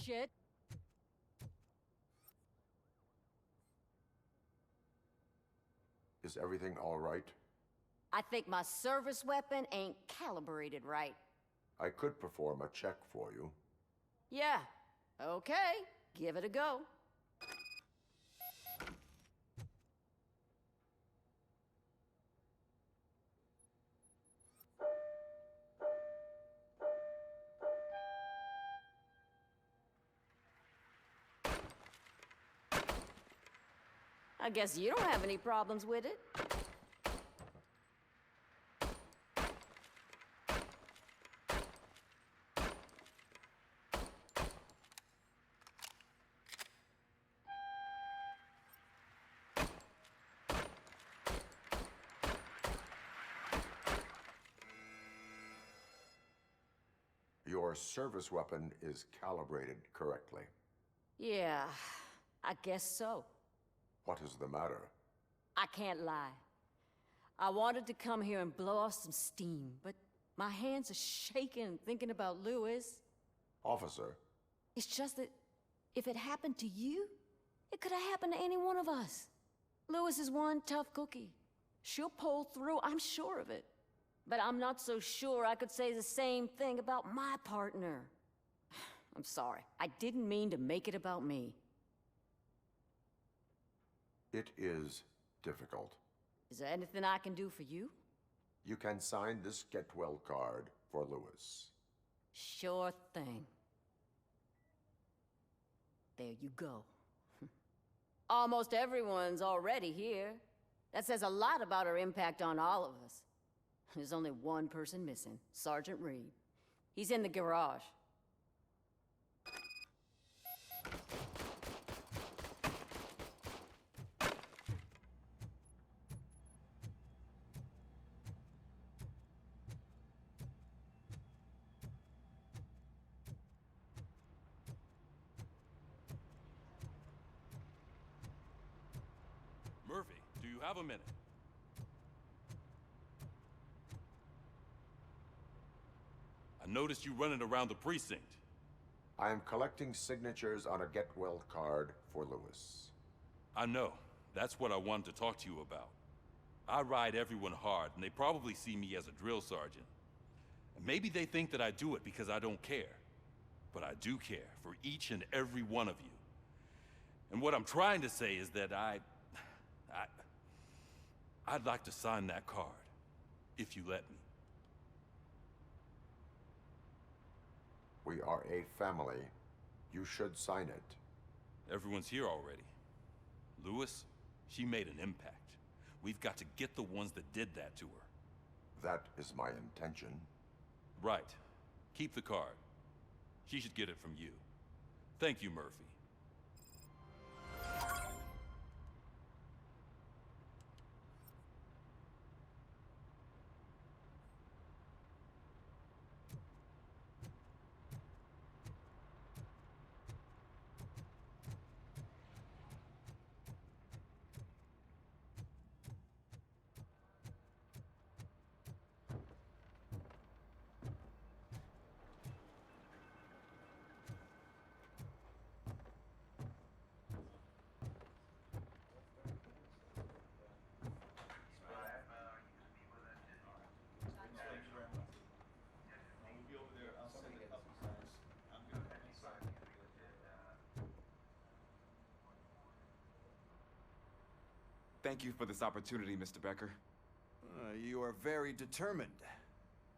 Shit. Is everything all right? I think my service weapon ain't calibrated right. I could perform a check for you. Yeah. Okay. Give it a go. I guess you don't have any problems with it. Your service weapon is calibrated correctly. Yeah, I guess so. What is the matter? I can't lie. I wanted to come here and blow off some steam, but my hands are shaking thinking about Lewis. Officer. It's just that if it happened to you, it could have happened to any one of us. Lewis is one tough cookie. She'll pull through, I'm sure of it. But I'm not so sure I could say the same thing about my partner. I'm sorry. I didn't mean to make it about me. It is difficult. Is there anything I can do for you? You can sign this get well card for Lewis. Sure thing. There you go. Almost everyone's already here. That says a lot about her impact on all of us. There's only one person missing, Sergeant Reed. He's in the garage. Murphy, do you have a minute? I noticed you running around the precinct. I am collecting signatures on a get well card for Lewis. I know. That's what I wanted to talk to you about. I ride everyone hard, and they probably see me as a drill sergeant. And maybe they think that I do it because I don't care. But I do care for each and every one of you. And what I'm trying to say is that I'd like to sign that card, if you let me. We are a family. You should sign it. Everyone's here already. Lewis, she made an impact. We've got to get the ones that did that to her. That is my intention. Right. Keep the card. She should get it from you. Thank you, Murphy. Thank you for this opportunity, Mr. Becker. You are very determined.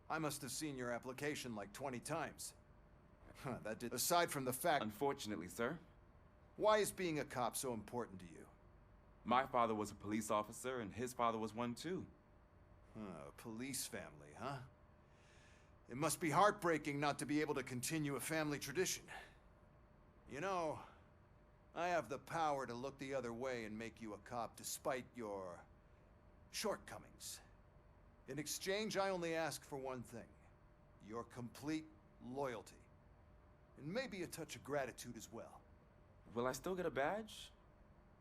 I must have seen your application like 20 times. That did. Aside from the fact. Unfortunately, sir. Why is being a cop so important to you? My father was a police officer, and his father was one too. A police family, huh? It must be heartbreaking not to be able to continue a family tradition. You know, I have the power to look the other way and make you a cop despite your shortcomings. In exchange, I only ask for one thing. Your complete loyalty. And maybe a touch of gratitude as well. Will I still get a badge?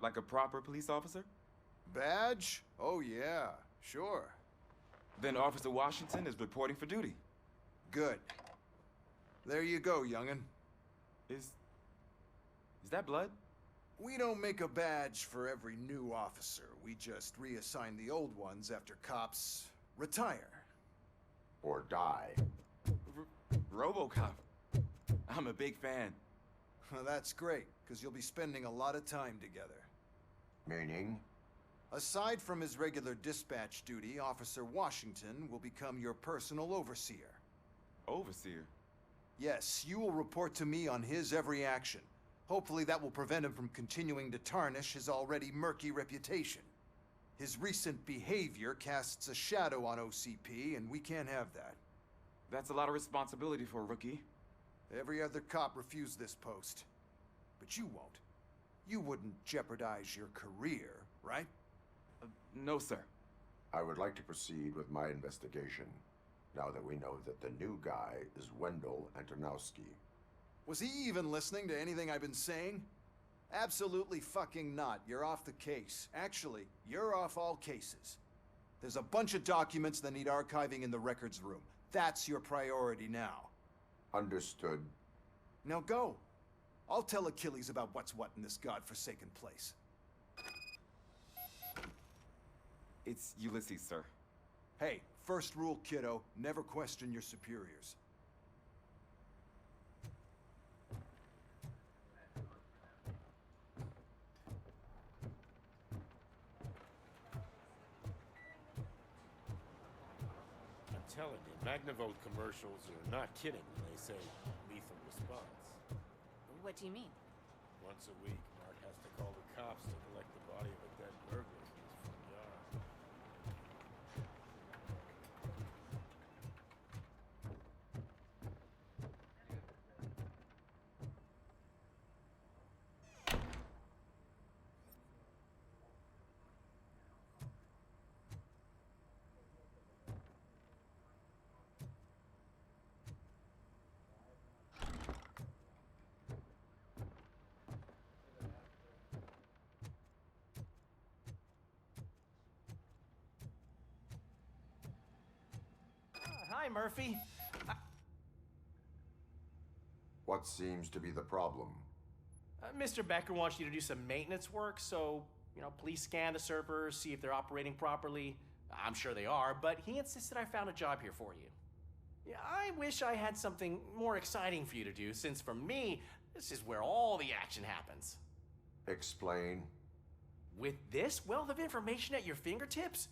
Like a proper police officer? Badge? Oh yeah, sure. Then Officer Washington is reporting for duty. Good. There you go, young'un. Is that blood? We don't make a badge for every new officer. We just reassign the old ones after cops retire. Or die. Robocop. I'm a big fan. Well, that's great, because you'll be spending a lot of time together. Meaning? Aside from his regular dispatch duty, Officer Washington will become your personal overseer. Overseer? Yes, you will report to me on his every action. Hopefully that will prevent him from continuing to tarnish his already murky reputation. His recent behavior casts a shadow on OCP, and we can't have that. That's a lot of responsibility for a rookie. Every other cop refused this post. But you won't. You wouldn't jeopardize your career, right? No, sir. I would like to proceed with my investigation, now that we know that the new guy is Wendell Antonowski. Was he even listening to anything I've been saying? Absolutely fucking not. You're off the case. Actually, you're off all cases. There's a bunch of documents that need archiving in the records room. That's your priority now. Understood. Now go. I'll tell Achilles about what's what in this godforsaken place. It's Ulysses, sir. Hey, first rule, kiddo, never question your superiors. I'm telling you, Magnavolt commercials are not kidding when they say lethal response. What do you mean? Once a week, Mark has to call the cops to collect the body of a dead burglar from his front yard. Hi, Murphy. What seems to be the problem? Mr. Becker wants you to do some maintenance work, so, please scan the servers, see if they're operating properly. I'm sure they are, but he insisted I found a job here for you. Yeah, I wish I had something more exciting for you to do, since for me, this is where all the action happens. Explain. With this wealth of information at your fingertips,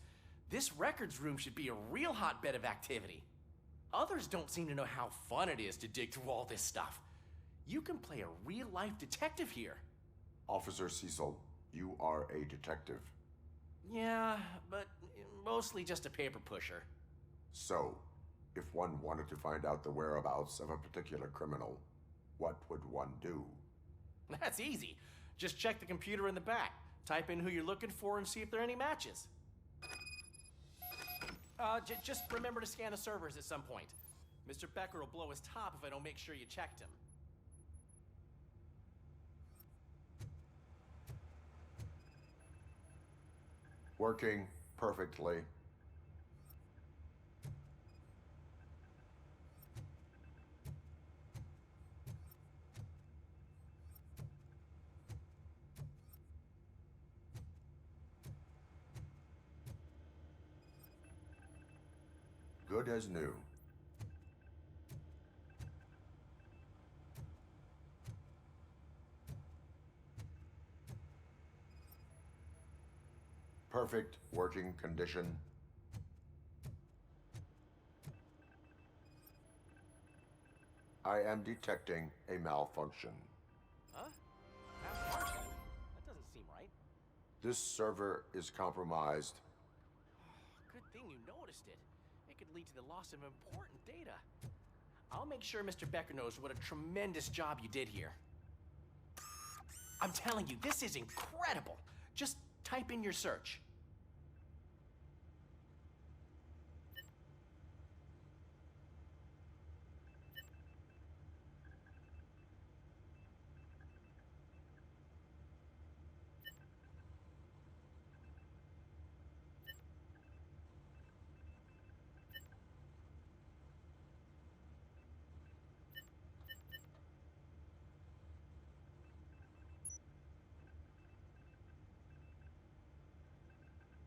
this records room should be a real hotbed of activity. Others don't seem to know how fun it is to dig through all this stuff. You can play a real-life detective here. Officer Cecil, you are a detective. Yeah, but mostly just a paper pusher. So, if one wanted to find out the whereabouts of a particular criminal, what would one do? That's easy. Just check the computer in the back. Type in who you're looking for and see if there are any matches. Just remember to scan the servers at some point. Mr. Becker will blow his top if I don't make sure you checked him. Working perfectly. Good as new. Perfect working condition. I am detecting a malfunction. Huh? Malfunction? That doesn't seem right. This server is compromised. Good thing you noticed it. It could lead to the loss of important data. I'll make sure Mr. Becker knows what a tremendous job you did here. I'm telling you, this is incredible. Just type in your search.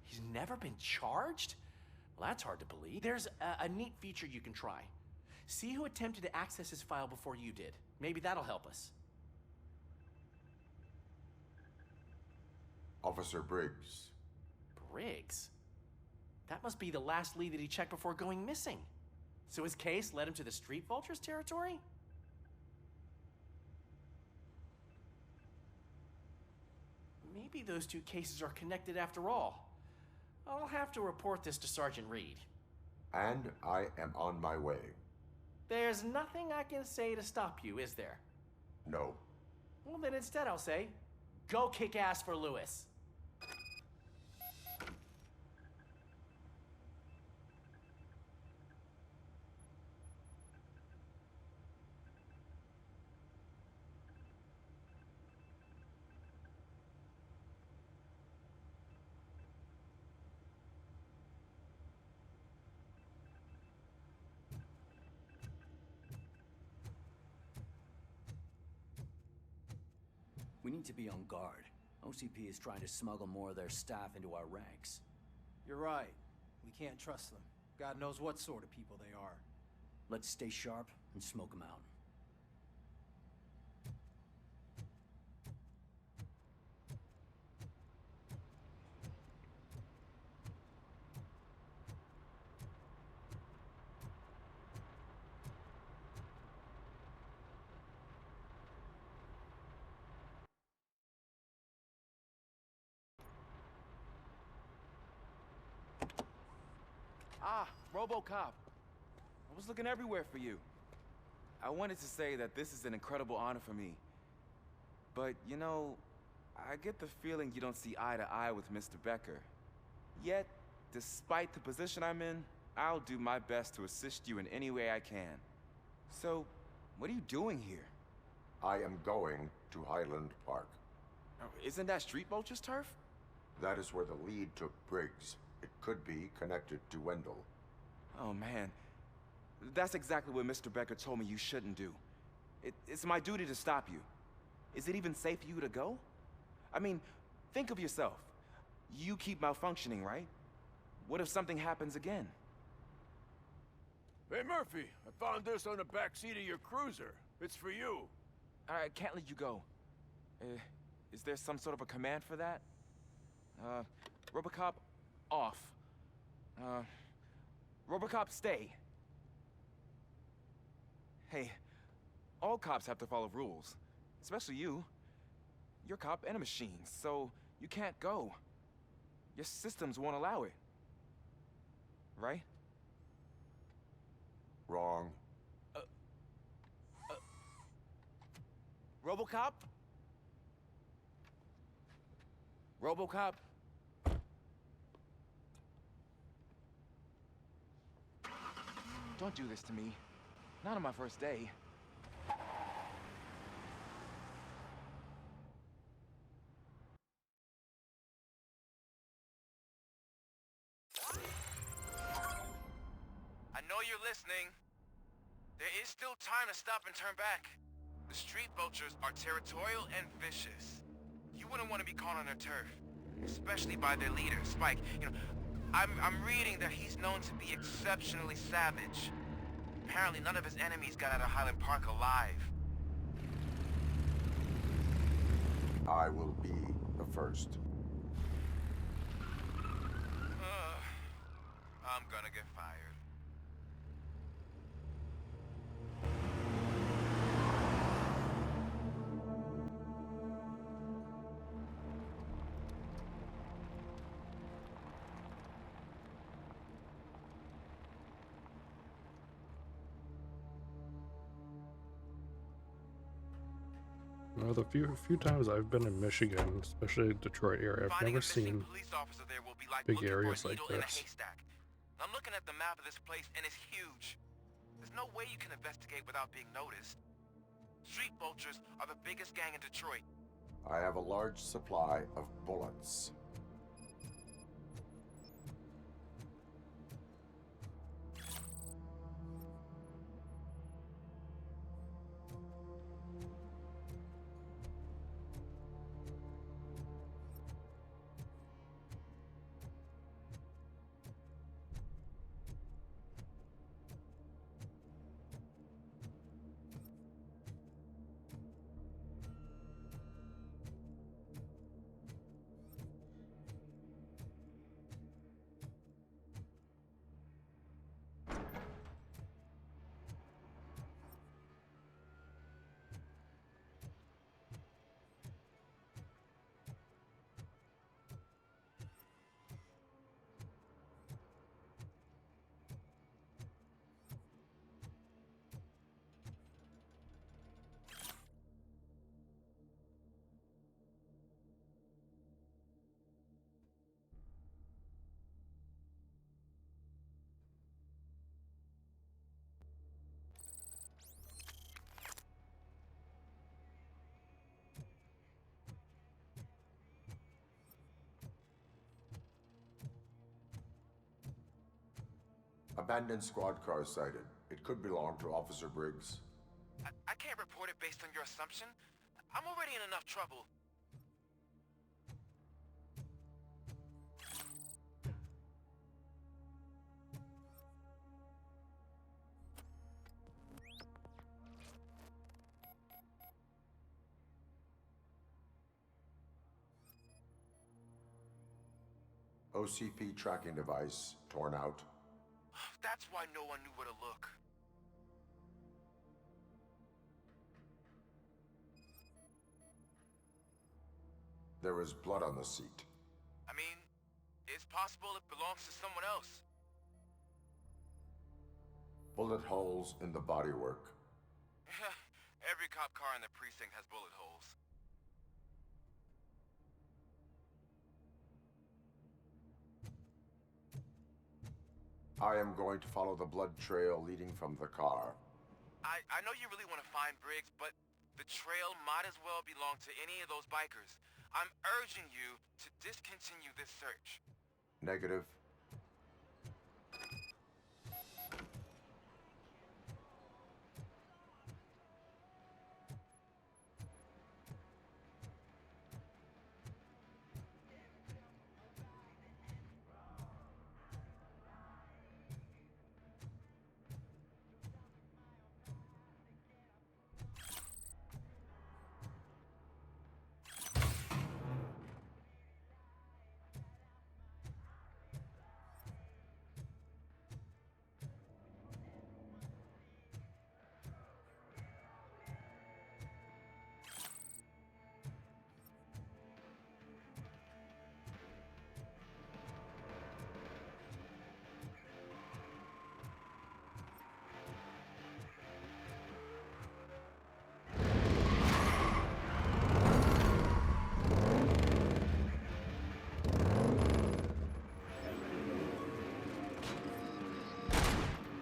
He's never been charged? Well, that's hard to believe. There's a neat feature you can try. See who attempted to access his file before you did. Maybe that'll help us. Officer Briggs. Briggs? That must be the last lead that he checked before going missing. So his case led him to the Street Vultures territory? Maybe those two cases are connected after all. I'll have to report this to Sergeant Reed. And I am on my way. There's nothing I can say to stop you, is there? No. Well, then instead I'll say, go kick ass for Lewis. We need to be on guard. OCP is trying to smuggle more of their staff into our ranks. You're right. We can't trust them. God knows what sort of people they are. Let's stay sharp and smoke them out. Ah, Robocop. I was looking everywhere for you. I wanted to say that this is an incredible honor for me. But, you know, I get the feeling you don't see eye to eye with Mr. Becker. Yet, despite the position I'm in, I'll do my best to assist you in any way I can. So, what are you doing here? I am going to Highland Park. Isn't that Street Vulture's turf? That is where the lead took Briggs. It could be connected to Wendell. Oh, man. That's exactly what Mr. Becker told me you shouldn't do. It's my duty to stop you. Is it even safe for you to go? I mean, think of yourself. You keep malfunctioning, right? What if something happens again? Hey, Murphy, I found this on the back seat of your cruiser. It's for you. I can't let you go. Is there some sort of a command for that? Robocop, off. Robocop, stay. Hey, all cops have to follow rules. Especially you. You're a cop and a machine, so you can't go. Your systems won't allow it. Right? Wrong. Robocop? Robocop? Don't do this to me. Not on my first day. I know you're listening. There is still time to stop and turn back. The street vultures are territorial and vicious. You wouldn't want to be caught on their turf, especially by their leader, Spike. You know, I'm reading that he's known to be exceptionally savage. Apparently none of his enemies got out of Highland Park alive. I will be the first. I'm gonna get fired. Well, the few times I've been in Michigan, especially Detroit area, I've never seen big areas like this. I'm looking at the map of this place and it's huge. There's no way you can investigate without being noticed. Street vultures are the biggest gang in Detroit. I have a large supply of bullets. Abandoned squad car sighted. It could belong to Officer Briggs. I can't report it based on your assumption. I'm already in enough trouble. OCP tracking device torn out. That's why no one knew where to look. There is blood on the seat. I mean, it's possible it belongs to someone else. Bullet holes in the bodywork. Every cop car in the precinct has bullet holes. I am going to follow the blood trail leading from the car. I know you really want to find Briggs, but the trail might as well belong to any of those bikers. I'm urging you to discontinue this search. Negative.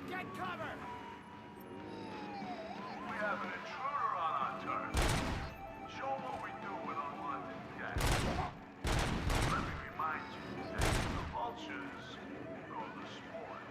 Get cover! We have an intruder on our turf. Show 'em what we do with unwanted guests. Let me remind you that the vultures go the spoil.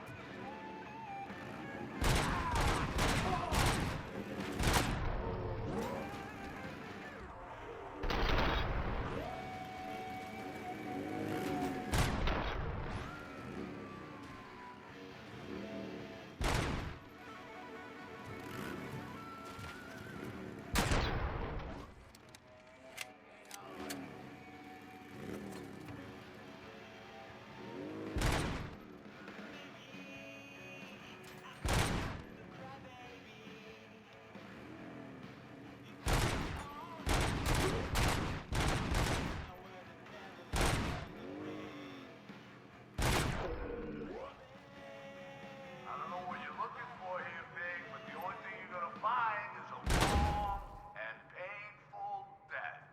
I don't know what you're looking for here, Big, but the only thing you're gonna find is a long and painful death.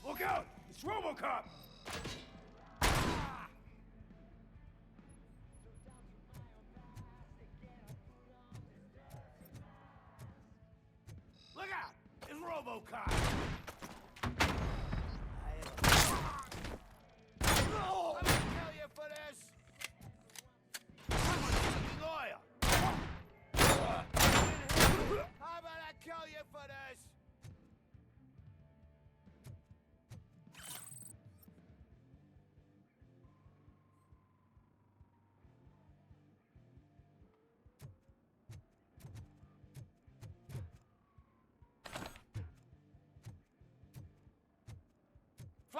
Look out! It's Robocop! Look out! It's Robocop! No! Let me kill you for this! Someone's leaking oil!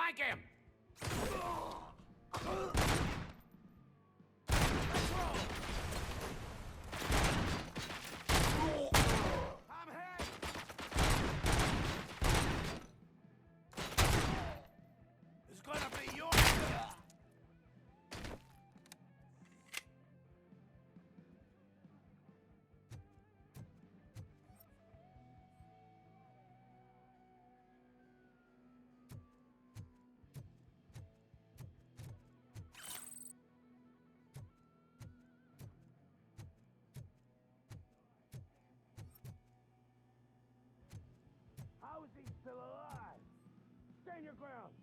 like him! It's gonna be yours! How is he still alive? Stand your ground!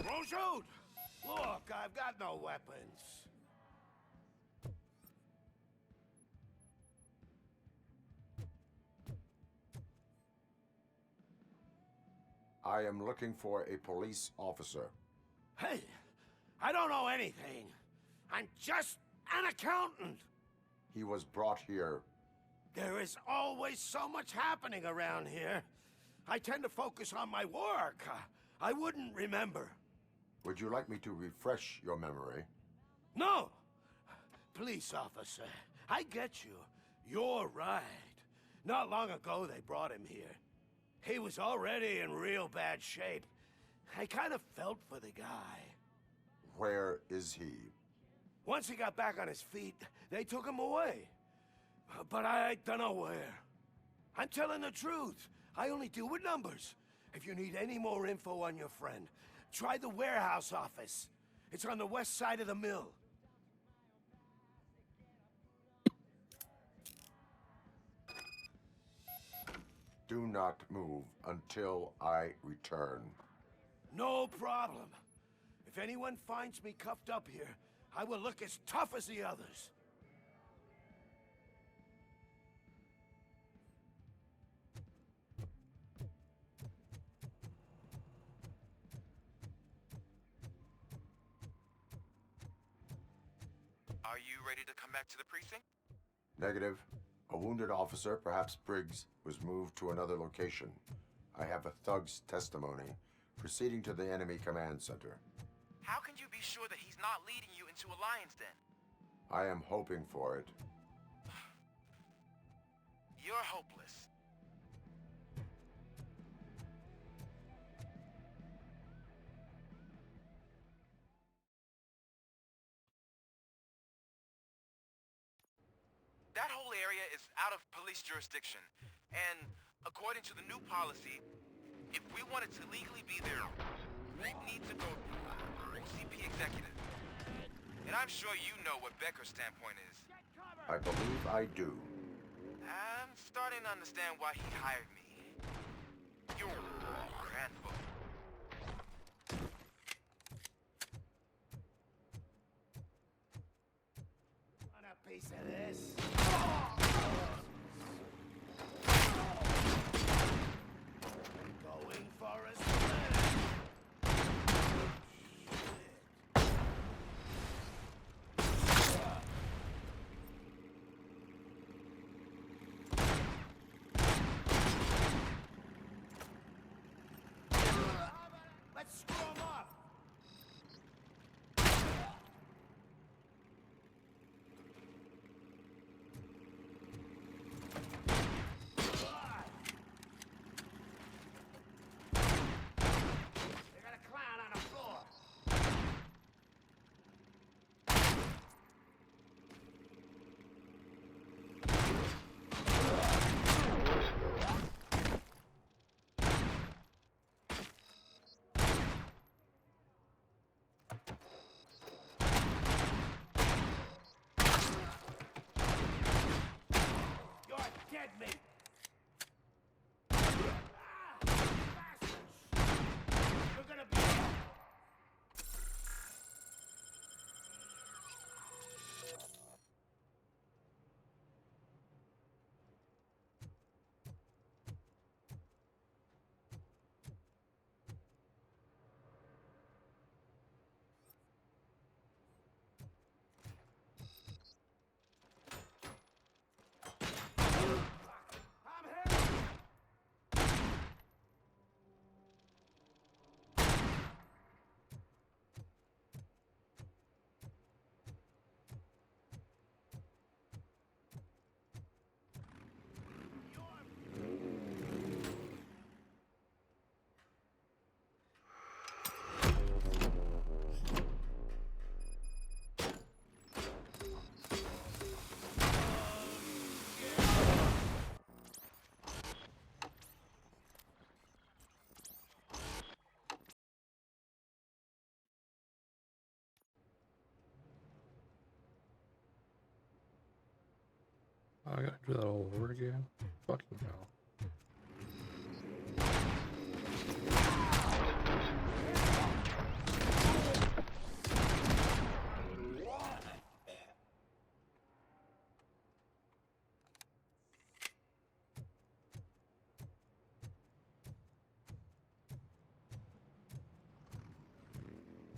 Don't shoot! Look, I've got no weapons. I am looking for a police officer. Hey, I don't know anything. I'm just an accountant. He was brought here. There is always so much happening around here. I tend to focus on my work. I wouldn't remember. Would you like me to refresh your memory? No! Police officer, I get you. You're right. Not long ago they brought him here. He was already in real bad shape. I kind of felt for the guy. Where is he? Once he got back on his feet, they took him away. But I don't know where. I'm telling the truth. I only deal with numbers. If you need any more info on your friend, try the warehouse office. It's on the west side of the mill. Do not move until I return. No problem. If anyone finds me cuffed up here, I will look as tough as the others. Are you ready to come back to the precinct? Negative. A wounded officer, perhaps Briggs, was moved to another location. I have a thug's testimony, proceeding to the enemy command center. How can you be sure that he's not leading you into a lion's den? I am hoping for it. You're hopeless. That whole area is out of police jurisdiction, and according to the new policy, if we wanted to legally be there, we need to go through OCP executive. And I'm sure you know what Becker's standpoint is. I believe I do. I'm starting to understand why he hired me. You're grandpa. Want a piece of this? Going for a split. Let's screw 'em up. They got a clown on the floor. You're dead meat. Bastards. You're gonna be. I gotta do that all over again? Fucking hell.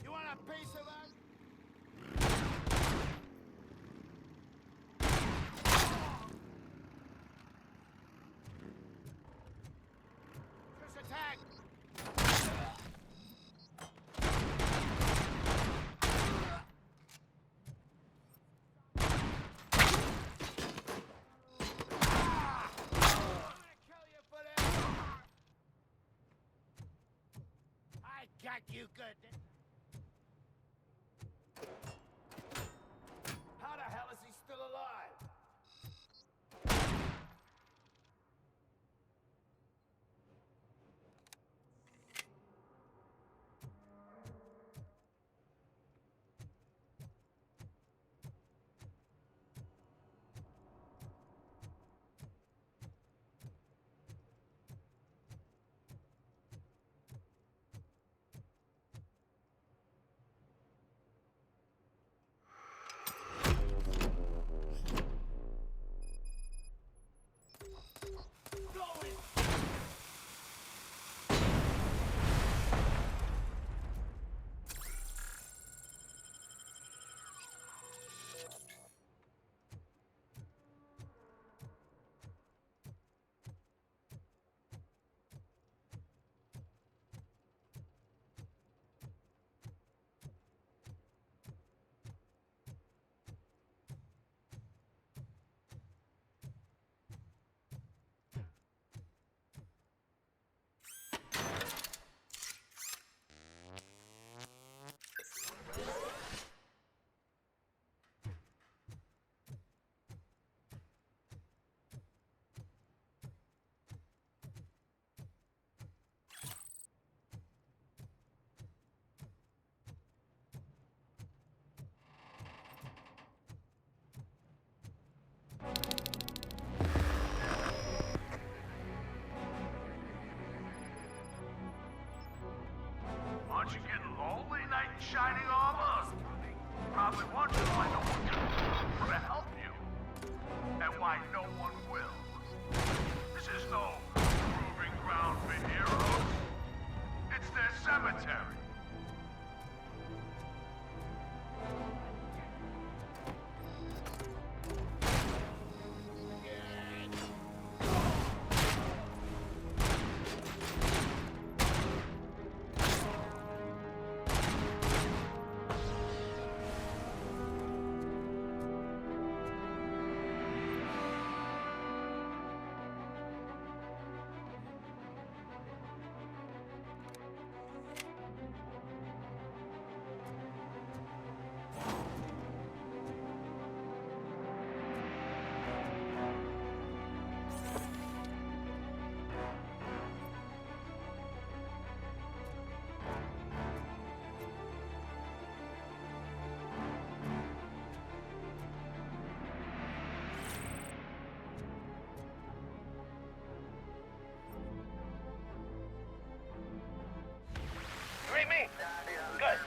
You want a piece of that? First attack. I got you good. How the hell is he still alive? Aren't you getting lonely, knight in shining armor? Probably wondering why no one can to help you. And why no one will. This is no proving ground for heroes. It's their cemetery. You read me? Good.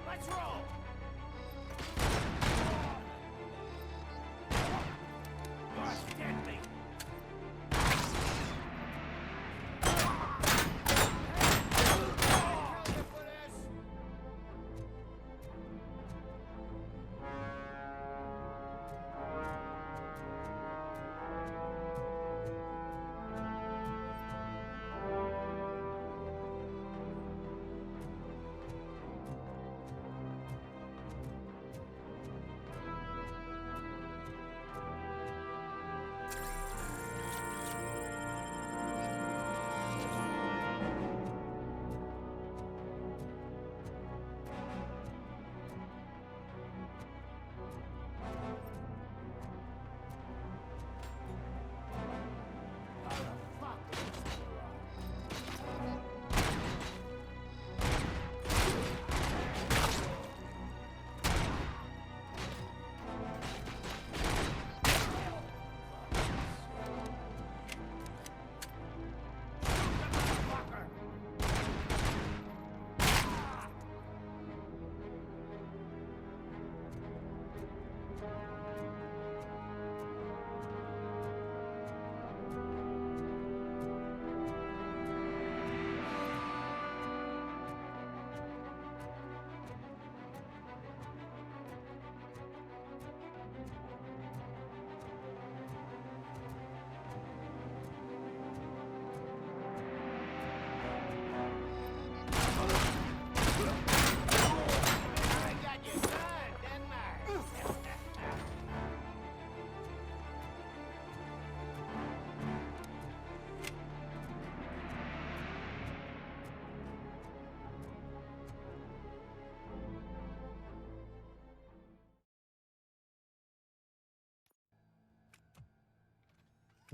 Let's roll! Gosh, deadly!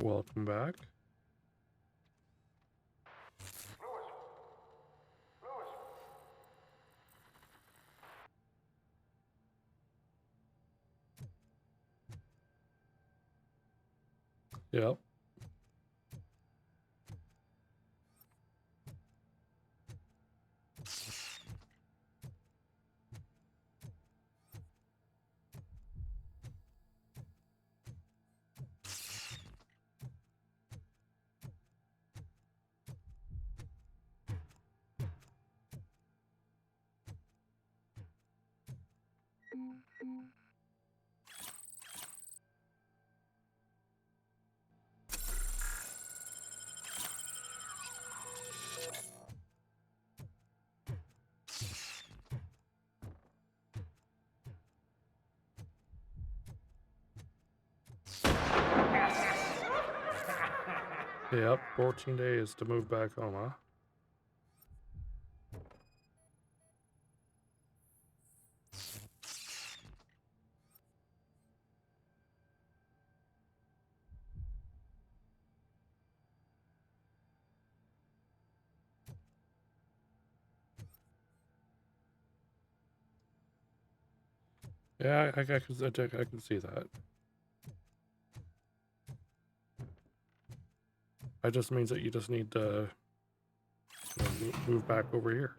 Welcome back. Yep. Yep, 14 days to move back home, huh? Yeah, I can see that. That just means that you just need to move back over here.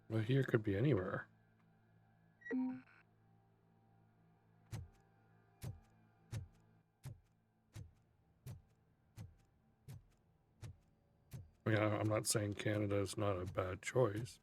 Well, here could be anywhere. I mean, I'm not saying Canada is not a bad choice.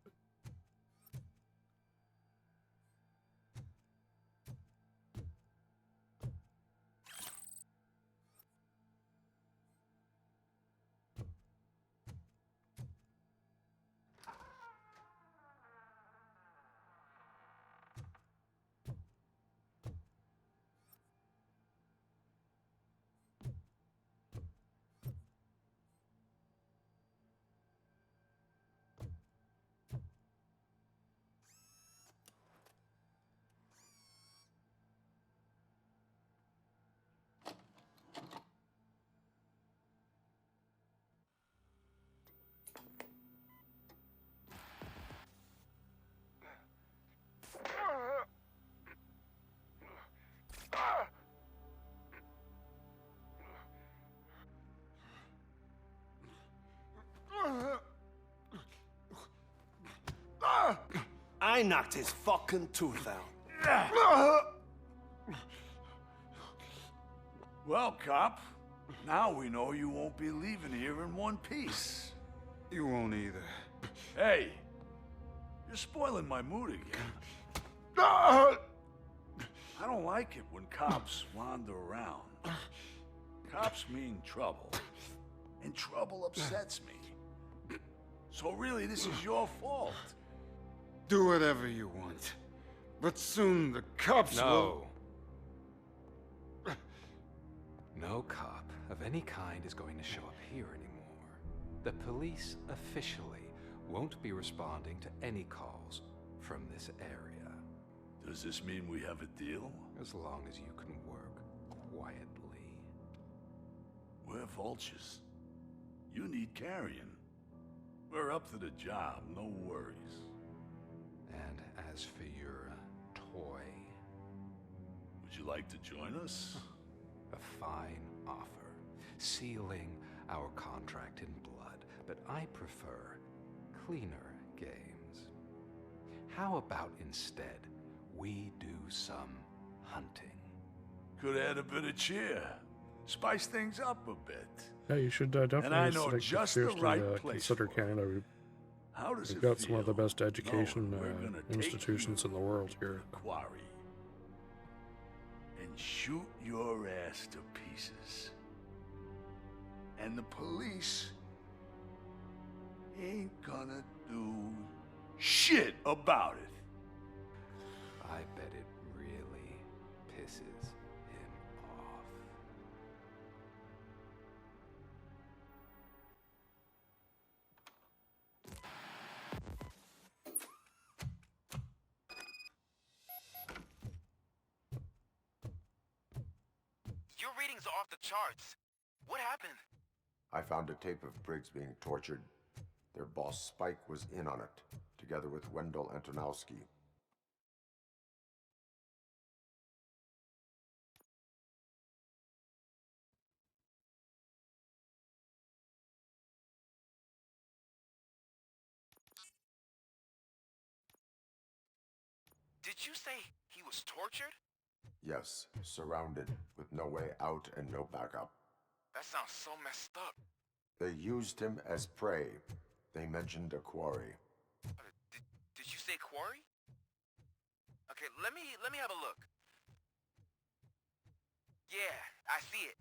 I knocked his fucking tooth out. Well, cop, now we know you won't be leaving here in one piece. You won't either. Hey, you're spoiling my mood again. I don't like it when cops wander around. Cops mean trouble, and trouble upsets me. So really, this is your fault. Do whatever you want. But soon the cops will... No cop of any kind is going to show up here anymore. The police officially won't be responding to any calls from this area. Does this mean we have a deal? As long as you can work quietly. We're vultures. You need carrion. We're up to the job, no worries. And as for your toy... Would you like to join us? A fine offer, sealing our contract in blood, but I prefer cleaner games. How about instead we do some hunting? Could add a bit of cheer. Spice things up a bit. Yeah, you should definitely And I know just the seriously right place consider Canada. How does We've it got some of the feel? best education No, we're gonna take institutions in the world here. Quarry. And shoot your ass to pieces. And the police ain't gonna do shit about it. I bet it really pisses him off. Your readings are off the charts. What happened? I found a tape of Briggs being tortured. Their boss Spike was in on it, together with Wendell Antonowski. Did you say he was tortured? Yes, surrounded, with no way out and no backup. That sounds so messed up. They used him as prey. They mentioned a quarry. Did you say quarry? Okay, let me have a look. Yeah, I see it.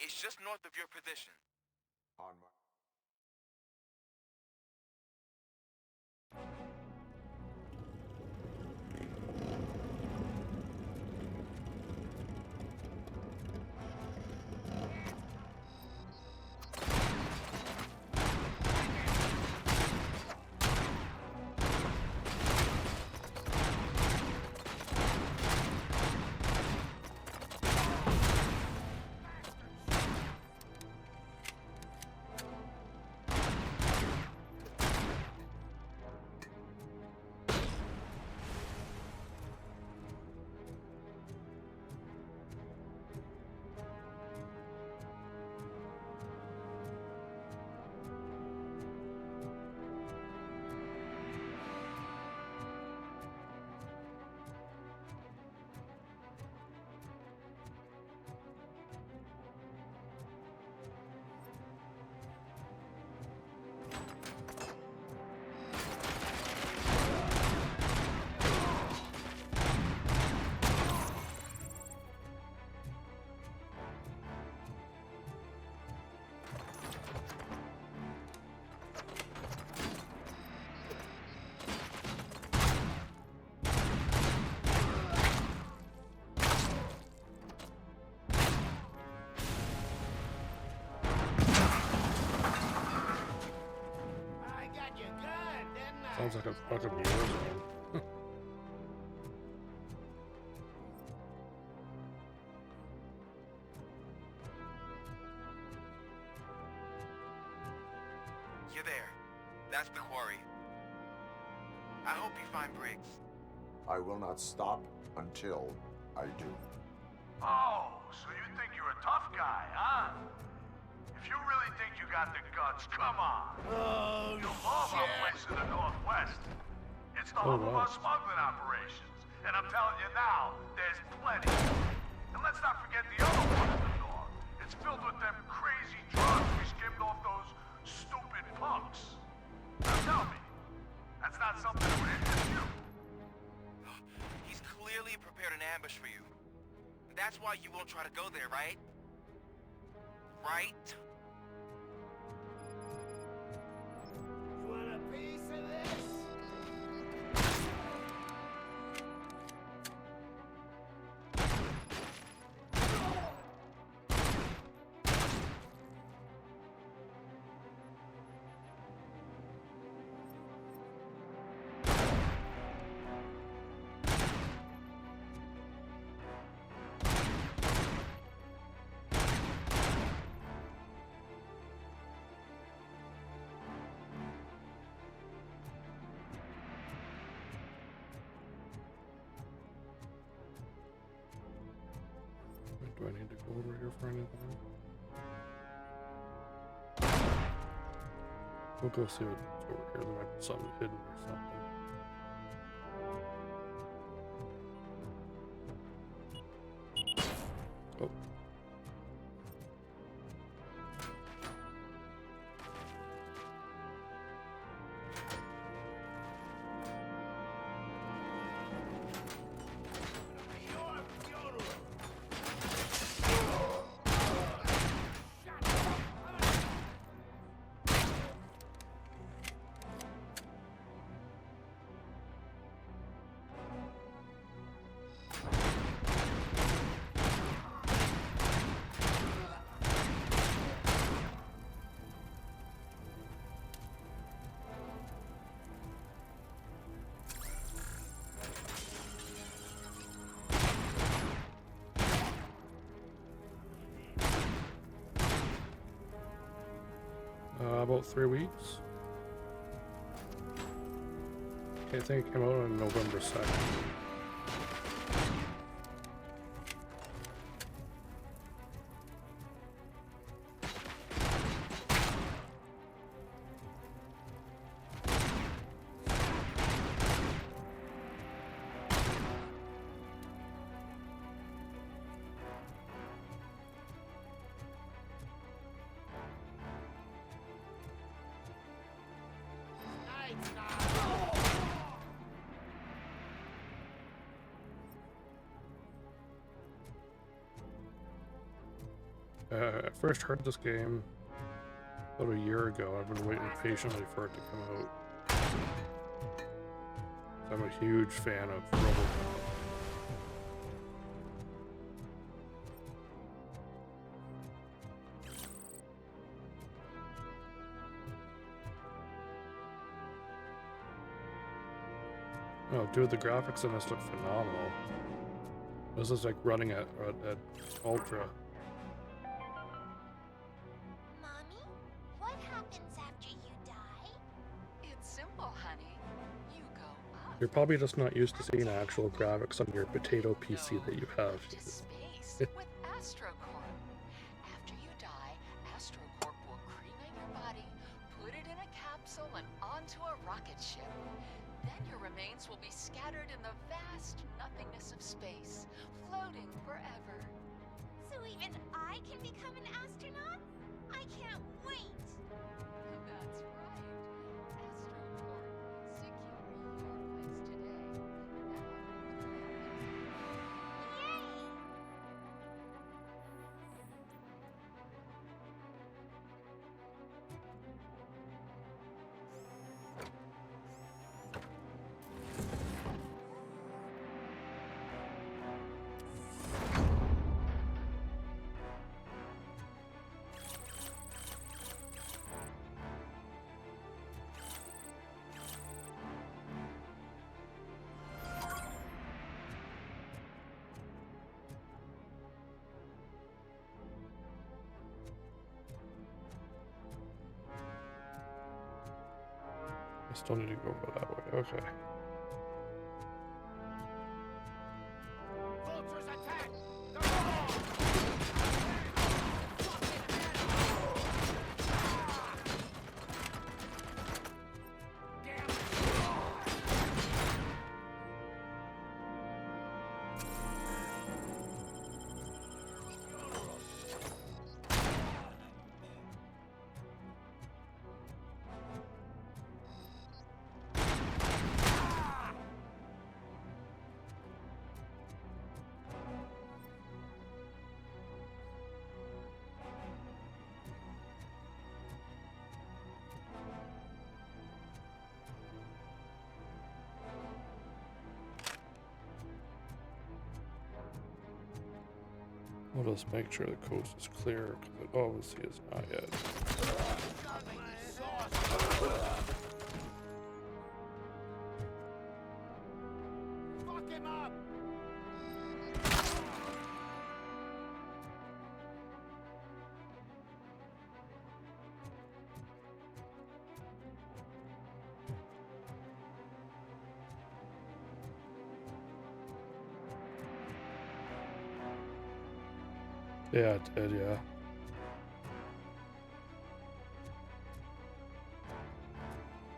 It's just north of your position. On my... Sounds like a fucking war zone. You're there. That's the quarry. I hope you find Briggs. I will not stop until I do. Oh, so you think you're a tough guy, huh? If you really think you got the guts, come on. Oh, you love our place in the Northwest. It's the hub of our smuggling operations. And I'm telling you now, there's plenty. And let's not forget the other one in the north. It's filled with them crazy drugs we skimmed off those stupid punks. Now tell me, that's not something that would interest you? He's clearly prepared an ambush for you. That's why you won't try to go there, right? Right? You want a piece of this? Do I need to go over here for anything? We'll go see what's over here. There might be something hidden or something. Oh. About 3 weeks. I think it came out on November 2nd. I first heard this game about a year ago. I've been waiting patiently for it to come out. I'm a huge fan of Robocop. Oh, dude, the graphics in this look phenomenal. This is like running at ultra. Mommy, what happens after you die? It's simple, honey. You go up You're probably just not used to seeing actual graphics on your potato PC that you have. to space with AstroCorp. After you die, AstroCorp will cremate your body, put it in a capsule and onto a rocket ship. Then your remains will be scattered in the vast nothingness of space, floating forever. So even I can become an astronaut? I can't wait! That's right. AstroCorp, securing your place today. Yay! I still need to go over that way. Okay. We'll just make sure the coast is clear, because it obviously is not yet. Fuck him up! Yeah, it did, yeah.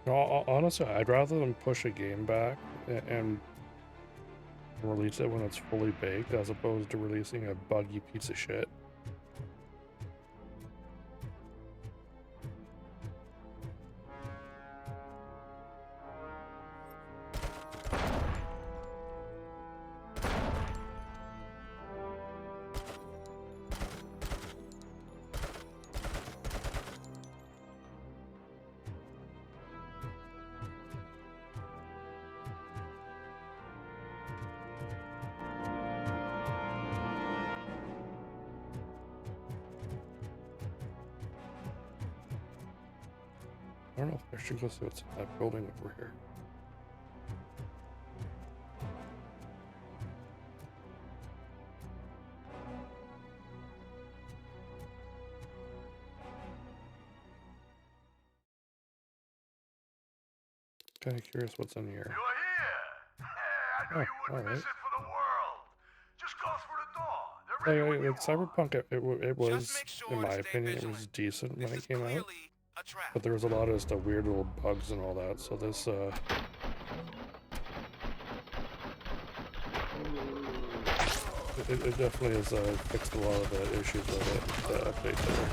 No, honestly, I'd rather than push a game back and release it when it's fully baked as opposed to releasing a buggy piece of shit. I don't know if I should go see what's in that building over here. Kind of curious what's in here. You're here. I knew you wouldn't miss it for the world. Just go through the door. They're ready when you Like Cyberpunk, it was, in my opinion, it was decent when it came out. But there was a lot of just weird little bugs and all that. So this, it definitely has fixed a lot of the issues with it. The update there.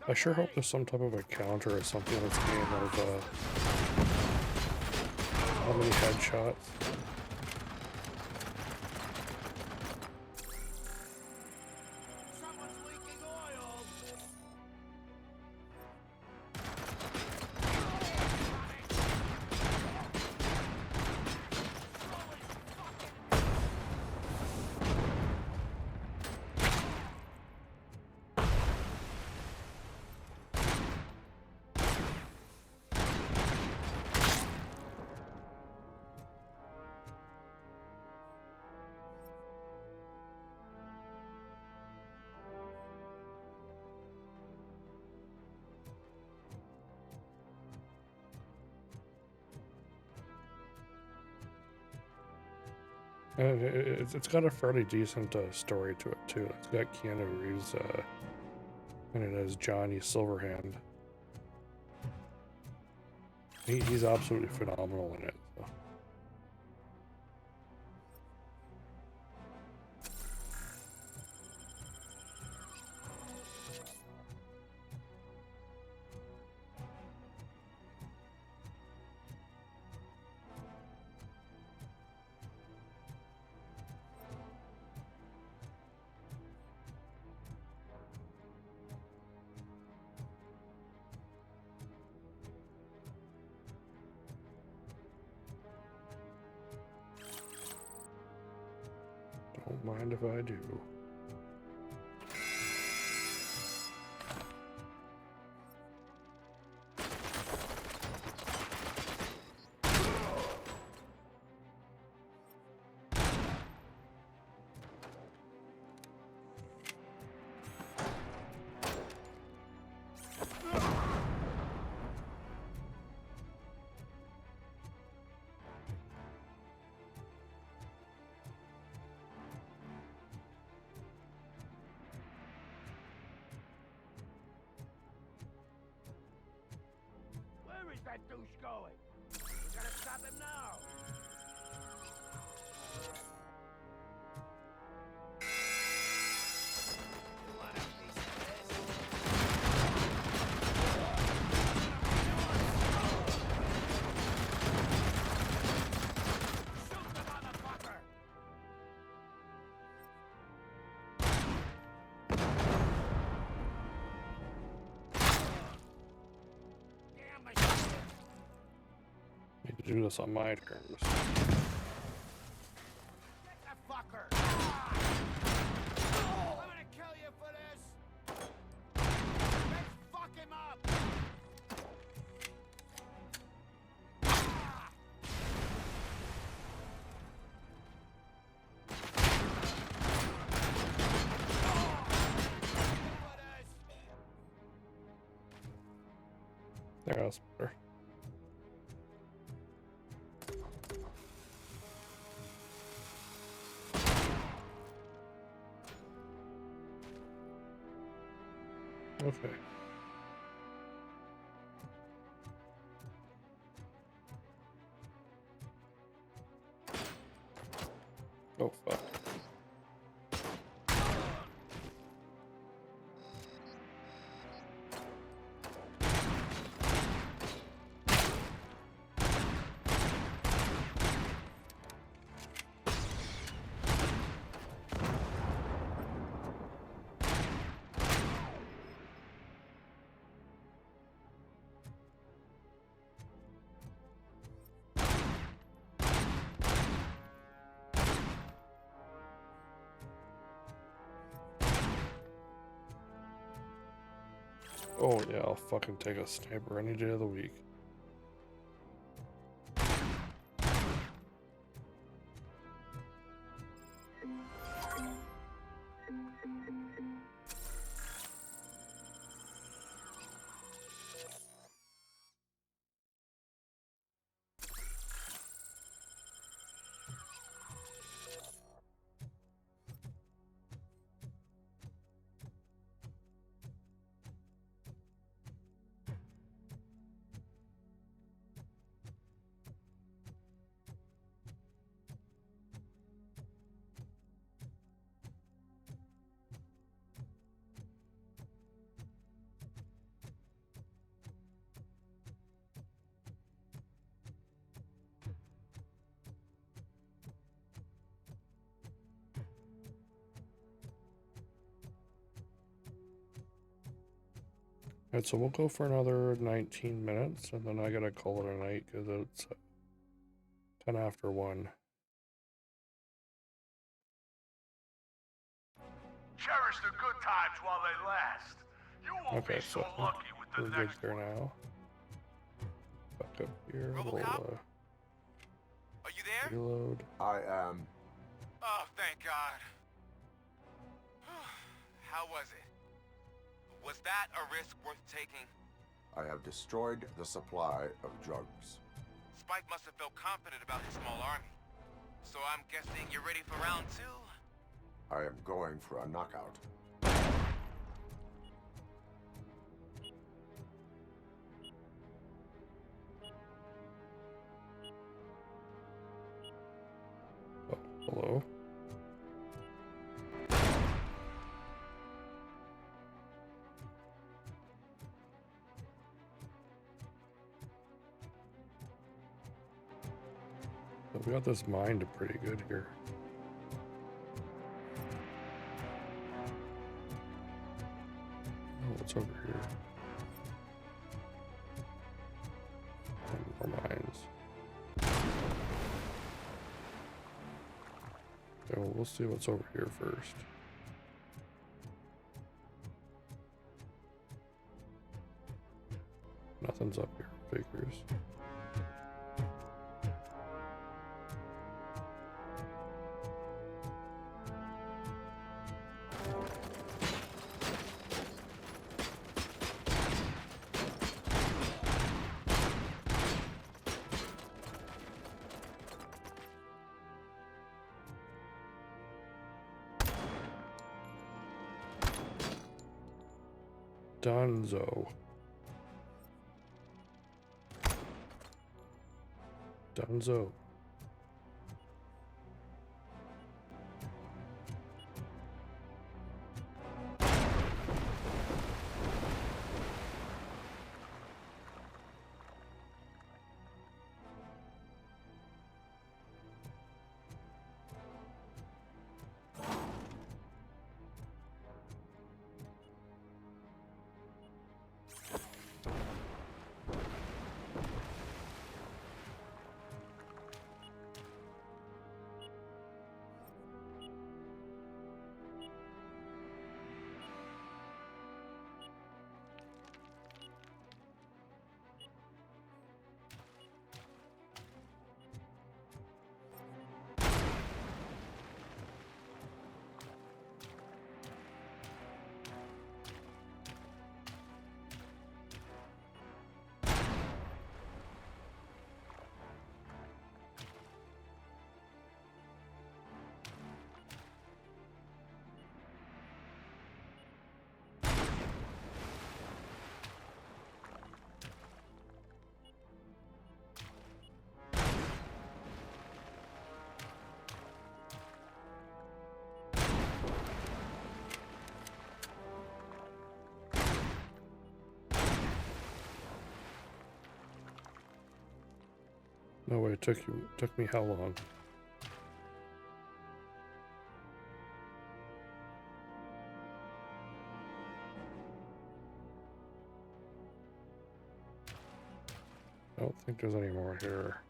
I sure hope there's some type of a counter or something in this game of how many headshots. It's got a fairly decent story to it too. It's got Keanu Reeves and it has Johnny Silverhand. He's absolutely phenomenal in it. So. Don't mind if I do. Where is that douche going? We gotta stop him now. You want a piece of this? Shoot the motherfucker! Need to do this on my terms. Get the fucker! I'm gonna kill you for this! Let's fuck him up! There, that's better. Okay. Oh, fuck. Oh yeah, I'll fucking take a sniper any day of the week. Alright, so we'll go for another 19 minutes, and then I gotta call it a night because it's 10 after 1. Cherish the good times while they last. You won't Okay, be so so lucky with the we're good next there now. Back up here, we'll Are you there? reload. I am. Oh, thank God. How was it? Was that a risk worth taking? I have destroyed the supply of drugs. Spike must have felt confident about his small army. So I'm guessing you're ready for round 2? I am going for a knockout. Oh, hello? So we got this mined pretty good here. Oh, what's over here? More mines. Okay, well, we'll see what's over here first. Nothing's up here, figures. Dunzo. Dunzo. No way, it took me how long? I don't think there's any more here.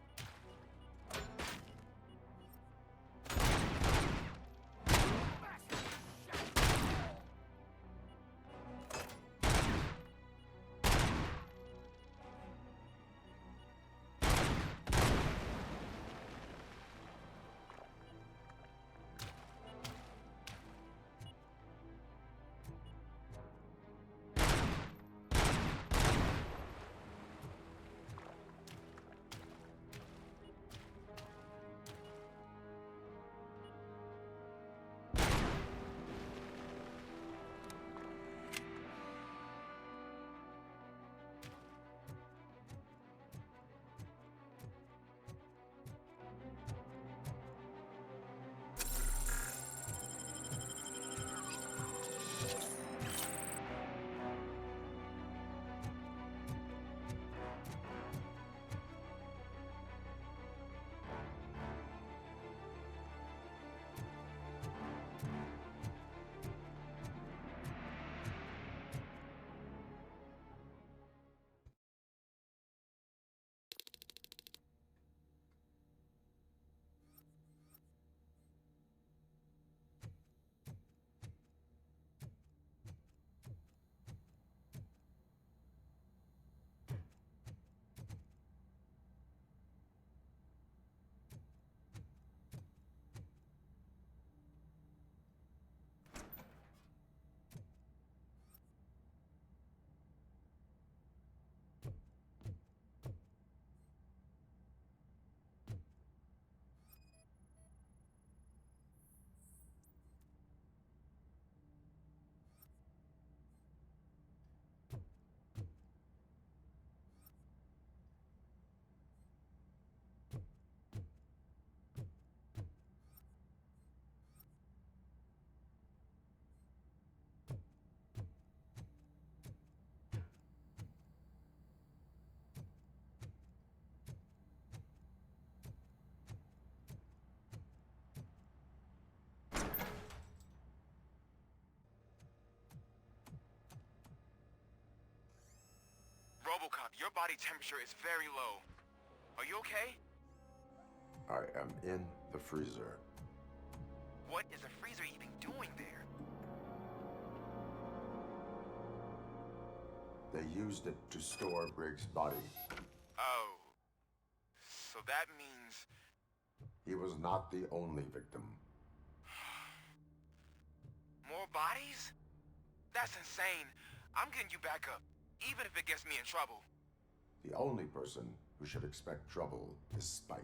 Robocop, your body temperature is very low. Are you okay? I am in the freezer. What is a freezer even doing there? They used it to store Briggs' body. Oh. So that means... He was not the only victim. More bodies? That's insane. I'm getting you back up, even if it gets me in trouble. The only person who should expect trouble is Spike.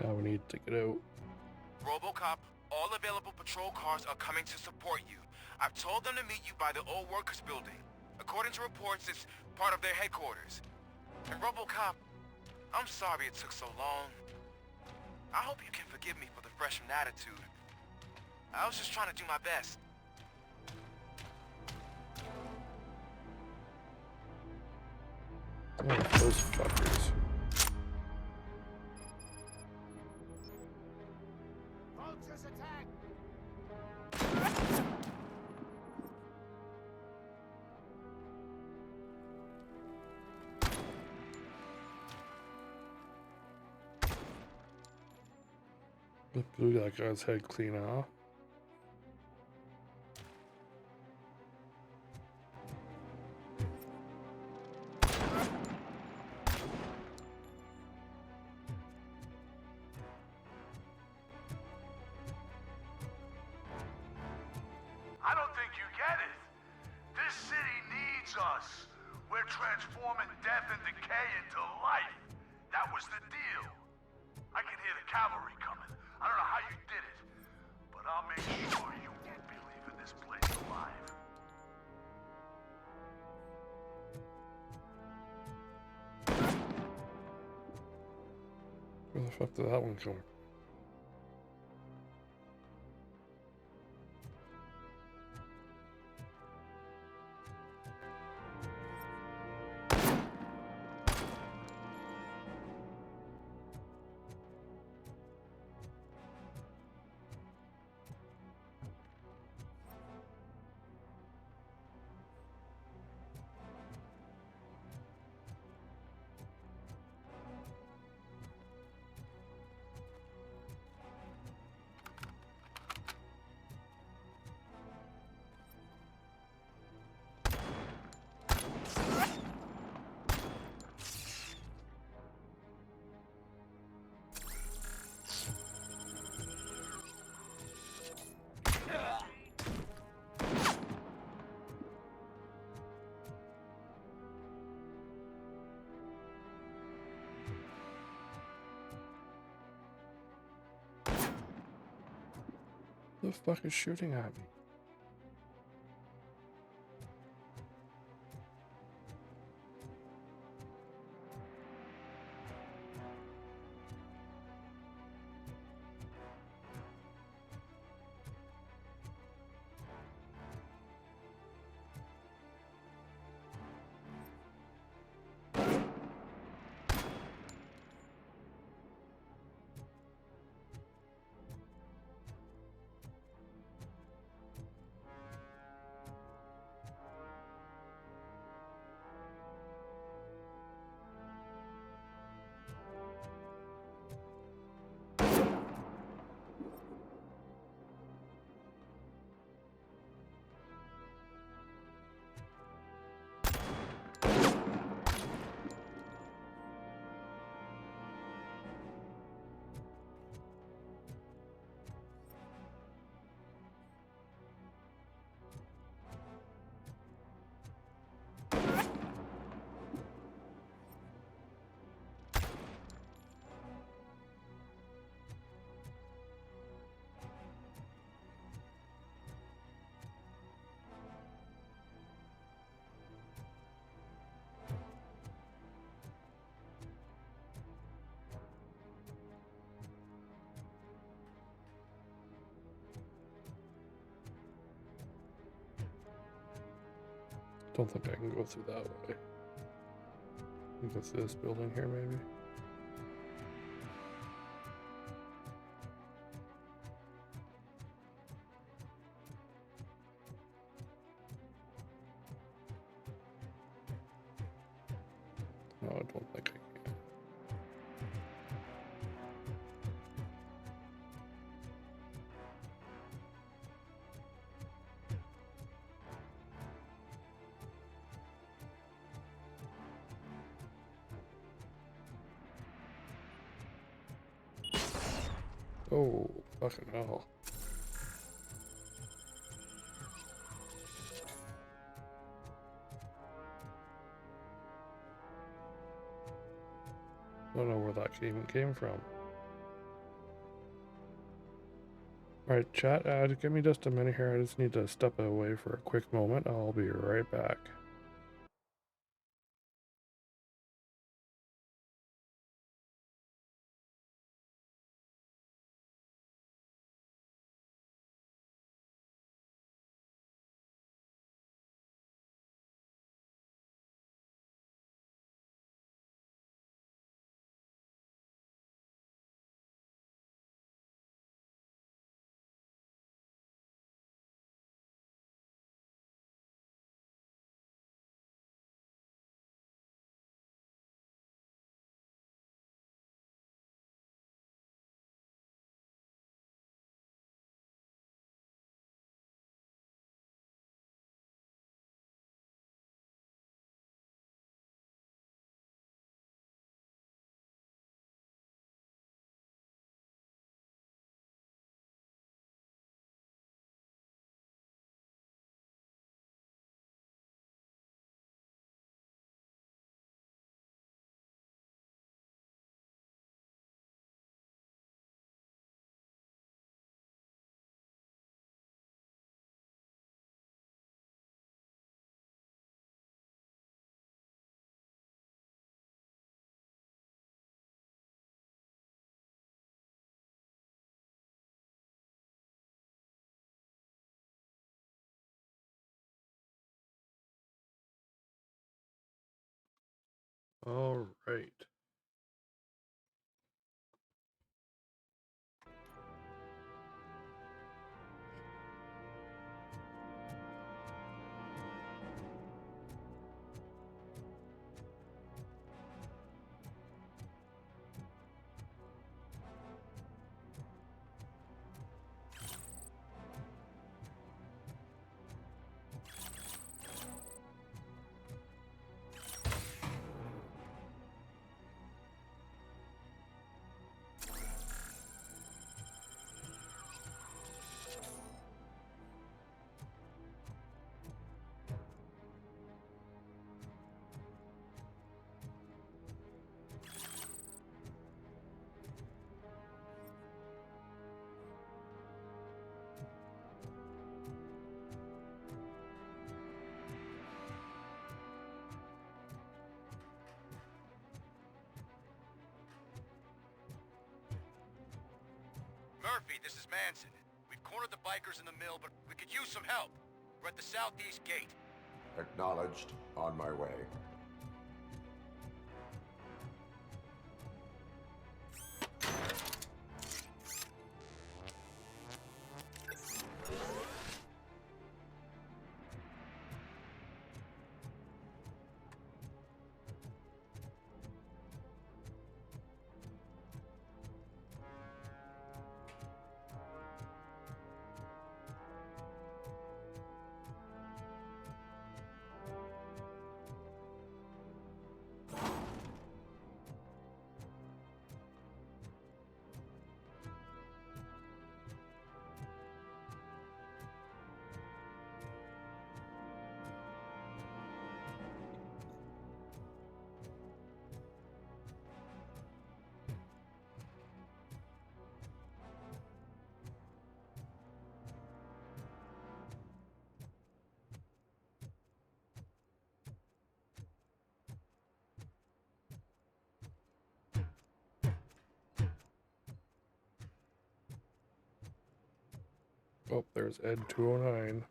Now we need to get out. Robocop, all available patrol cars are coming to support you. I've told them to meet you by the old workers building. According to reports, it's part of their headquarters. And Robocop, I'm sorry it took so long. I hope you can forgive me for the freshman attitude. I was just trying to do my best. Oh, those fuckers. Vultures attack! Blew that guy's head clean off. I don't think you get it. This city needs us. We're transforming death and decay into life. That was the deal. I can hear the cavalry coming. I don't know how you did it, but I'll make sure you won't be leaving this place alive. Where the fuck did that one come? Who the fuck is shooting at me? Don't think I can go through that way. Can go through this building here, maybe? No, I don't think I can. Oh, fucking hell. I don't know where that even came from. Alright, chat, give me just a minute here. I just need to step away for a quick moment. I'll be right back. All right. Murphy, this is Manson. We've cornered the bikers in the mill, but we could use some help. We're at the southeast gate. Acknowledged. On my way. Oh, there's Ed 209.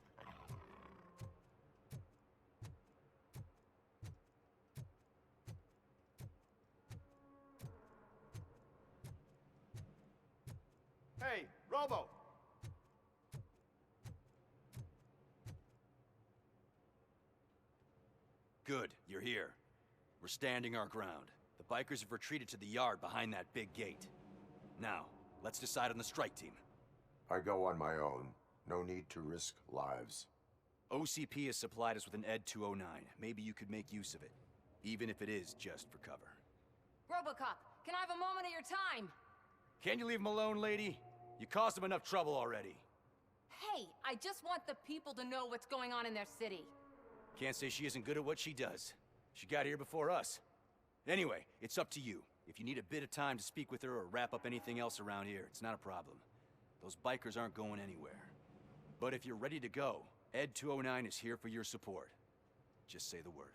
Hey, Robo! Good, you're here. We're standing our ground. The bikers have retreated to the yard behind that big gate. Now, let's decide on the strike team. I go on my own. No need to risk lives. OCP has supplied us with an Ed 209. Maybe you could make use of it, even if it is just for cover. Robocop, can I have a moment of your time? Can't you leave him alone, lady? You caused him enough trouble already. Hey, I just want the people to know what's going on in their city. Can't say she isn't good at what she does. She got here before us. Anyway, it's up to you. If you need a bit of time to speak with her or wrap up anything else around here, it's not a problem. Those bikers aren't going anywhere. But if you're ready to go, Ed 209 is here for your support. Just say the word.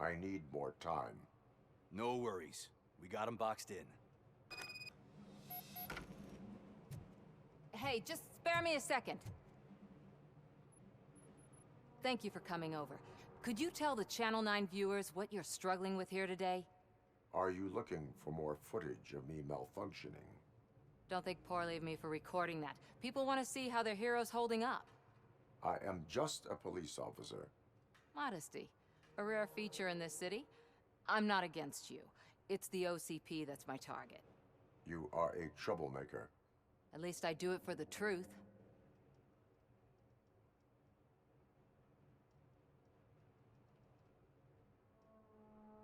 I need more time. No worries. We got him boxed in. Hey, just spare me a second. Thank you for coming over. Could you tell the Channel 9 viewers what you're struggling with here today? Are you looking for more footage of me malfunctioning? Don't think poorly of me for recording that. People want to see how their hero's holding up. I am just a police officer. Modesty. A rare feature in this city. I'm not against you. It's the OCP that's my target. You are a troublemaker. At least I do it for the truth.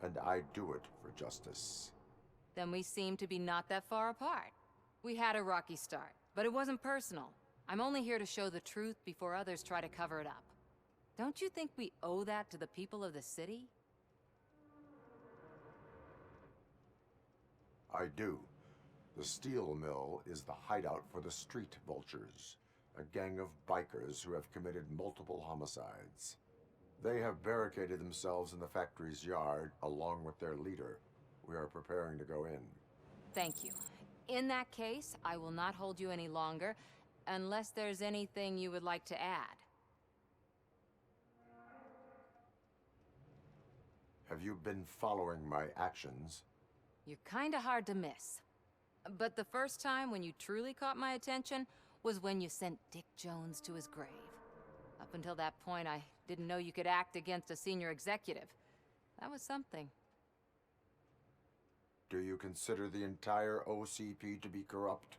And I do it for justice. Then we seem to be not that far apart. We had a rocky start, but it wasn't personal. I'm only here to show the truth before others try to cover it up. Don't you think we owe that to the people of the city? I do. The steel mill is the hideout for the street vultures, a gang of bikers who have committed multiple homicides. They have barricaded themselves in the factory's yard, along with their leader. We are preparing to go in. Thank you. In that case, I will not hold you any longer, unless there's anything you would like to add. Have you been following my actions? You're kinda hard to miss. But the first time when you truly caught my attention was when you sent Dick Jones to his grave. Up until that point, I didn't know you could act against a senior executive. That was something. Do you consider the entire OCP to be corrupt?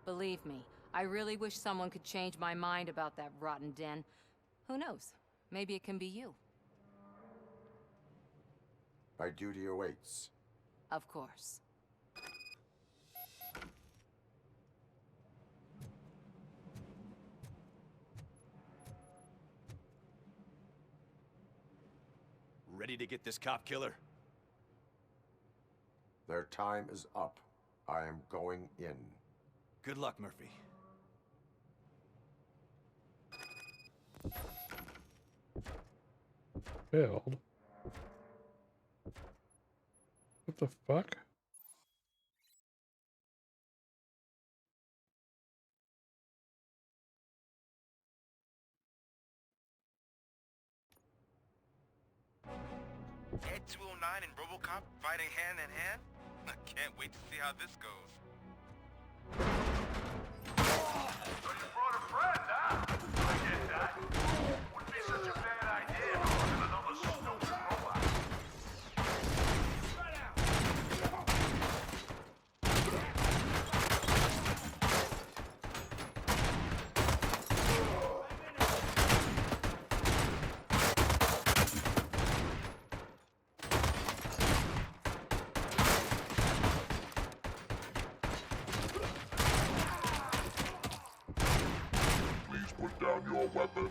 Believe me, I really wish someone could change my mind about that rotten den. Who knows? Maybe it can be you. My duty awaits. Of course. Ready to get this cop killer? Their time is up. I am going in. Good luck, Murphy. Failed. What the fuck? Ed 209 and Robocop fighting hand in hand? I can't wait to see how this goes. So you brought a friend, huh? I get that. Wouldn't be such a bad idea if it wasn't another stupid robot. Please put down your weapon.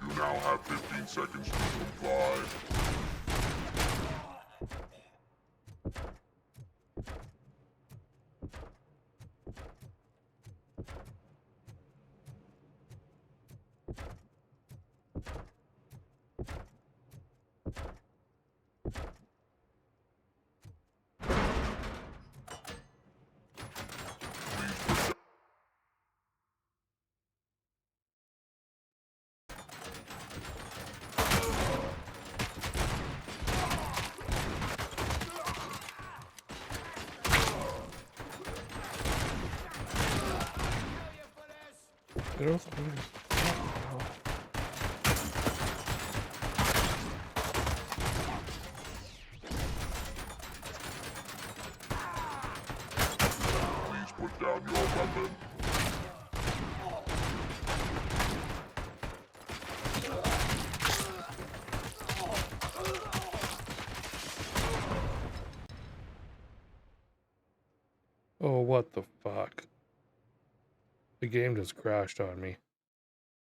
You now have 15 seconds to comply. Get off the way. Please put down your weapon. Oh, what the fuck? The game just crashed on me.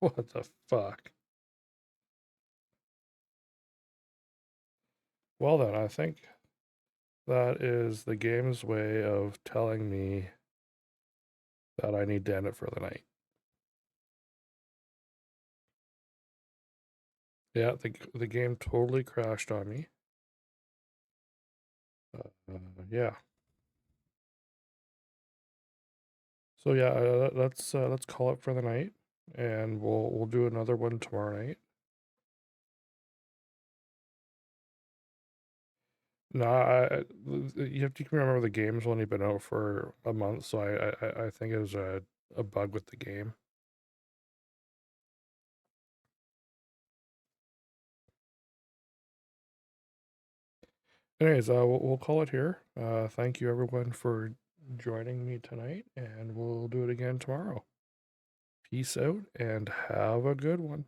What the fuck? Well then, I think that is the game's way of telling me that I need to end it for the night. Yeah, the game totally crashed on me. Yeah. So yeah, let's call it for the night, and we'll do another one tomorrow night. No, you have to remember the game's only been out for a month, so I think it was a bug with the game. Anyways, we'll call it here. Thank you everyone for joining me tonight, and we'll do it again tomorrow. Peace out, and have a good one.